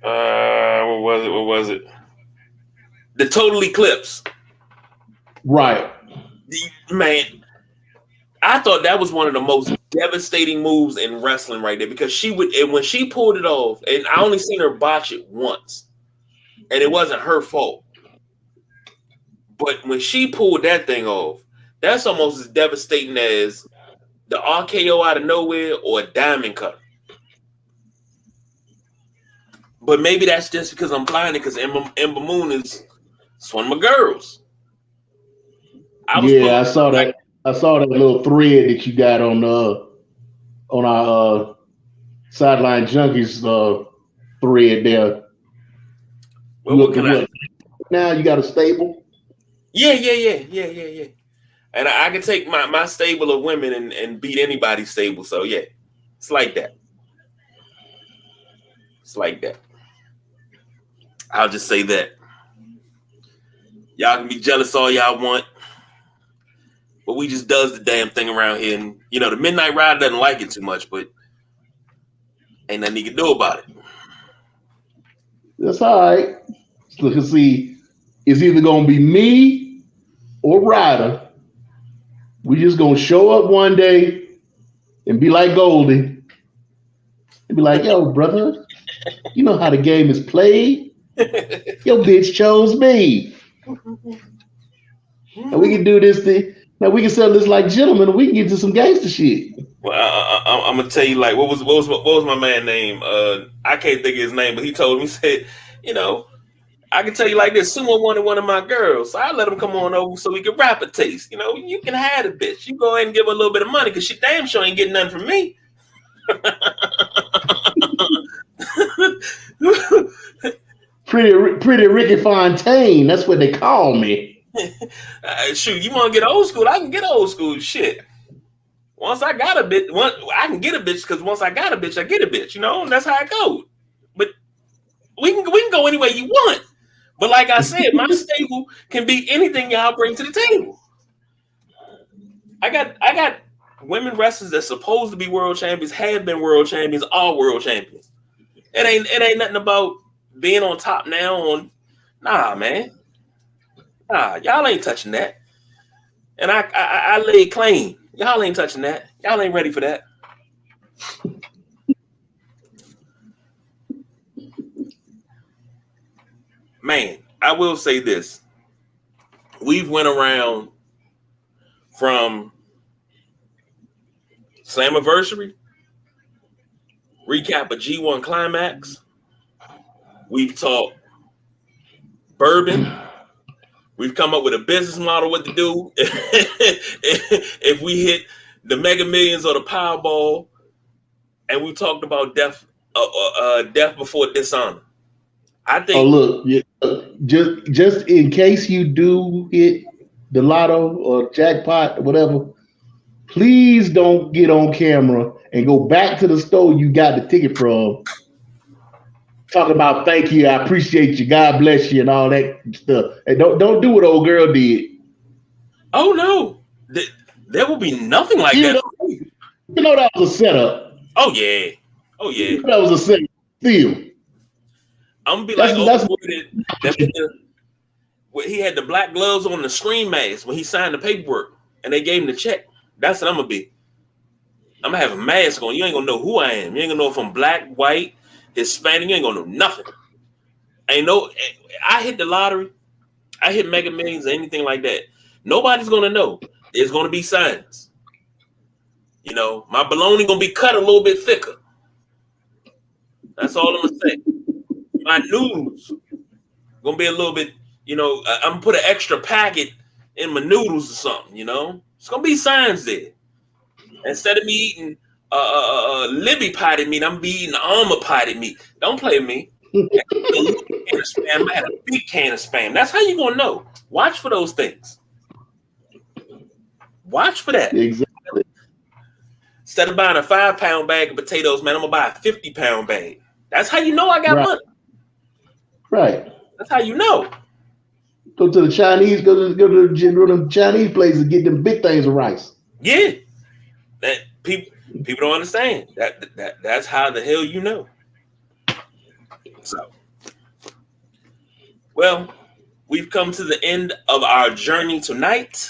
What was it? The Total Eclipse. Right. Man, I thought that was one of the most devastating moves in wrestling right there, because when she pulled it off, and I only seen her botch it once, and it wasn't her fault. But when she pulled that thing off, that's almost as devastating as the RKO out of nowhere or a diamond cutter. But maybe that's just because I'm blinded, because Ember Moon is one of my girls. I saw that. I saw that little thread that you got on our Sideline Junkies thread there. Well, now you got a stable? Yeah. And I can take my stable of women and beat anybody's stable. So yeah, it's like that. I'll just say that. Y'all can be jealous all y'all want, but we just does the damn thing around here. And the Midnight Rider doesn't like it too much, but ain't nothing he can do about it. That's all right. Look, see, it's either gonna be me or Ryder. We just gonna show up one day and be like Goldie and be like, "Yo, brother, you know how the game is played. Your bitch chose me, and we can do this thing. Now we can sell this like gentlemen, and we can get to some gangster shit." Well, I'm gonna tell you, like, what was my man name? I can't think of his name, but he told me, he said, I can tell you like this: Sumo wanted one of my girls, so I let him come on over so we could rap a taste. You can have a bitch. You go ahead and give her a little bit of money, because she damn sure ain't getting nothing from me. Pretty Ricky Fontaine. That's what they call me. Shoot, you want to get old school? I can get old school. Shit. Once I got a bitch, I can get a bitch, because once I got a bitch, I get a bitch. And that's how it goes. But we can go any way you want. But like I said, my stable can be anything y'all bring to the table. I got women wrestlers that's supposed to be world champions, have been world champions, are world champions. It ain't nothing about being on top now. Nah, man. Nah, y'all ain't touching that. And I lay claim. Y'all ain't touching that. Y'all ain't ready for that. Man, I will say this. We've went around from Slammiversary, recap a G1 Climax. We've talked bourbon. We've come up with a business model what to do if we hit the Mega Millions or the Powerball, and we talked about death before dishonor. I think. Oh, look, just in case you do hit the lotto or jackpot or whatever, please don't get on camera and go back to the store you got the ticket from. Talking about thank you, I appreciate you, God bless you, and all that stuff. And don't do what old girl did. Oh no, there will be nothing like that. You know that was a setup. Oh yeah. That was a setup. Still. I'm gonna be like, he had the black gloves on the screen mask when he signed the paperwork, and they gave him the check. That's what I'm gonna be. I'm gonna have a mask on. You ain't gonna know who I am. You ain't gonna know if I'm black, white, Hispanic. You ain't gonna know nothing. I hit the lottery. I hit Mega Millions or anything like that. Nobody's gonna know. There's gonna be signs. You know, my baloney gonna be cut a little bit thicker. That's all I'm gonna say. My noodles gonna be a little bit. You know, I'm gonna put an extra packet in my noodles or something. You know, it's gonna be signs there. Instead of me eating Libby potted meat, I'm gonna be eating Alma potted meat. Don't play with me. I had a big can of spam. That's how you gonna know. Watch for those things. Watch for that. Exactly. Instead of buying a 5-pound bag of potatoes, man, I'm gonna buy a 50-pound bag. That's how you know I got money. Right. That's how you know. Go to the Chinese, go to the Chinese place and get them big things of rice. Yeah. That people don't understand. That's how the hell you know. So, well, we've come to the end of our journey tonight.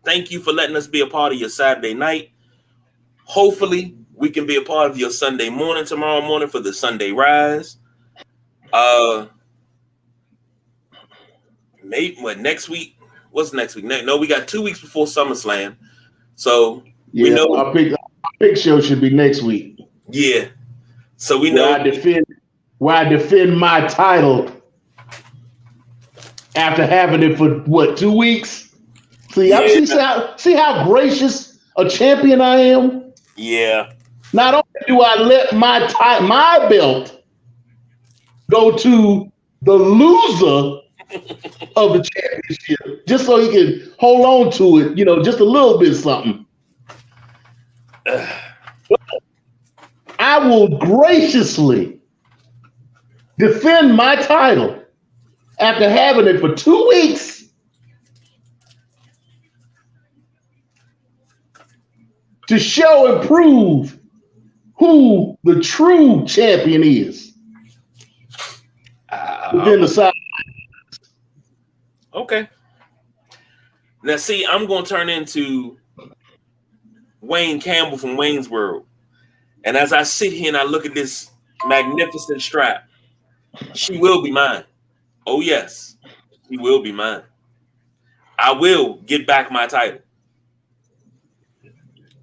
Thank you for letting us be a part of your Saturday night. Hopefully, we can be a part of your Sunday morning tomorrow morning for the Sunday Rise. Maybe next week? What's next week? No, we got 2 weeks before SummerSlam. So we know our big show should be next week. Yeah. So we know where I defend my title after having it for what, 2 weeks? See how gracious a champion I am? Yeah. Not only do I let my belt go to the loser of the championship, just so he can hold on to it, you know, just a little bit something. I will graciously defend my title after having it for 2 weeks to show and prove who the true champion is within the side. Okay. Now, see, I'm going to turn into Wayne Campbell from Wayne's World. And as I sit here and I look at this magnificent strap, she will be mine. Oh, yes, she will be mine. I will get back my title.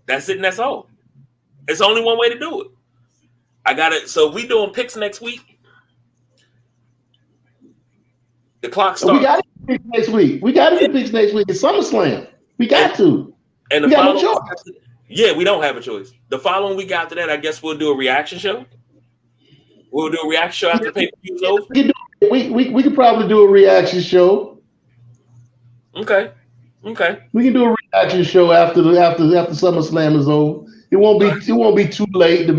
That's it and that's all. It's only one way to do it. I got it. So we doing picks next week. The clock starts. We got it next week. We got to do picks next week. It's SummerSlam. We got to. And we got no choice. Yeah, we don't have a choice. The following week after that, I guess we'll do a reaction show. We'll do a reaction show after the pay-per-view's over. We could probably do a reaction show. Okay. We can do a reaction show after SummerSlam is over. It won't be too late to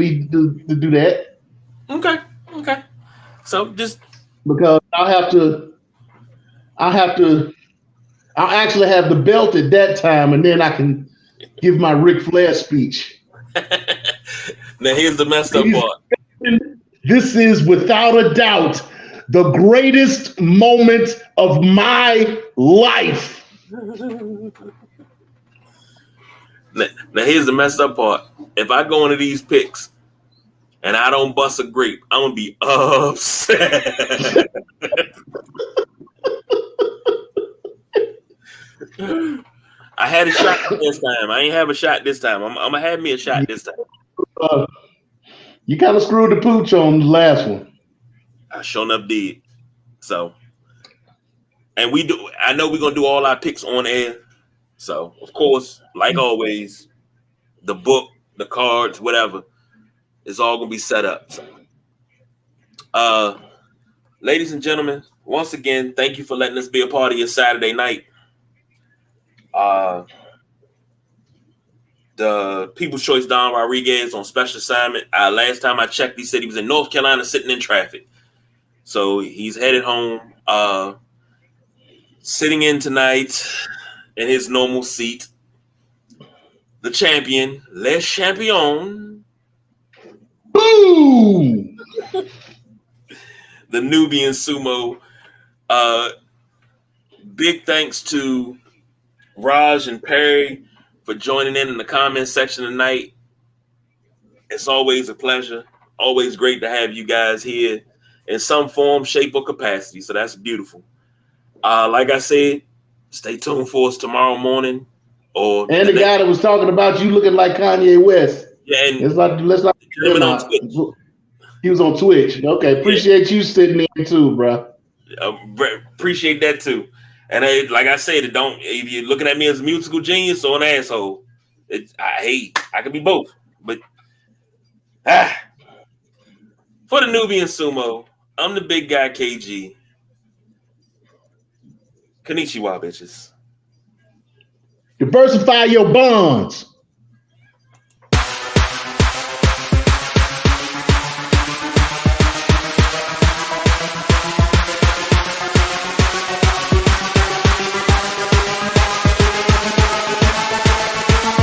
do that. Okay. So just because I'll actually have the belt at that time, and then I can give my Ric Flair speech. Now here's the messed up part. This is without a doubt the greatest moment of my life. Now here's the messed up part. If I go into these picks and I don't bust a grape, I'm gonna be upset. I had a shot this time. I ain't have a shot this time. I'm gonna have me a shot this time. You kind of screwed the pooch on the last one. I sure enough did. So, and I know we're gonna do all our picks on air. So, of course, like always, the book, the cards, whatever, it's all gonna be set up. So, ladies and gentlemen, once again, thank you for letting us be a part of your Saturday night. The People's Choice Don Rodriguez on special assignment. Last time I checked, he said he was in North Carolina sitting in traffic. So he's headed home, sitting in tonight in his normal seat. The champion, Les Champions. Boom! the Nubian Sumo. Big thanks to Raj and Perry for joining in the comment section tonight. It's always a pleasure. Always great to have you guys here in some form, shape, or capacity. So that's beautiful. Like I said, stay tuned for us tomorrow morning. And the guy that was talking about you looking like Kanye West. Yeah, and let's not he was on Twitch. Okay, appreciate you sitting in too, bro. Appreciate that too. And like I said, if you're looking at me as a musical genius or an asshole, I could be both. But for the Nubian Sumo, I'm the big guy KG. Konnichiwa, bitches. Diversify your bonds.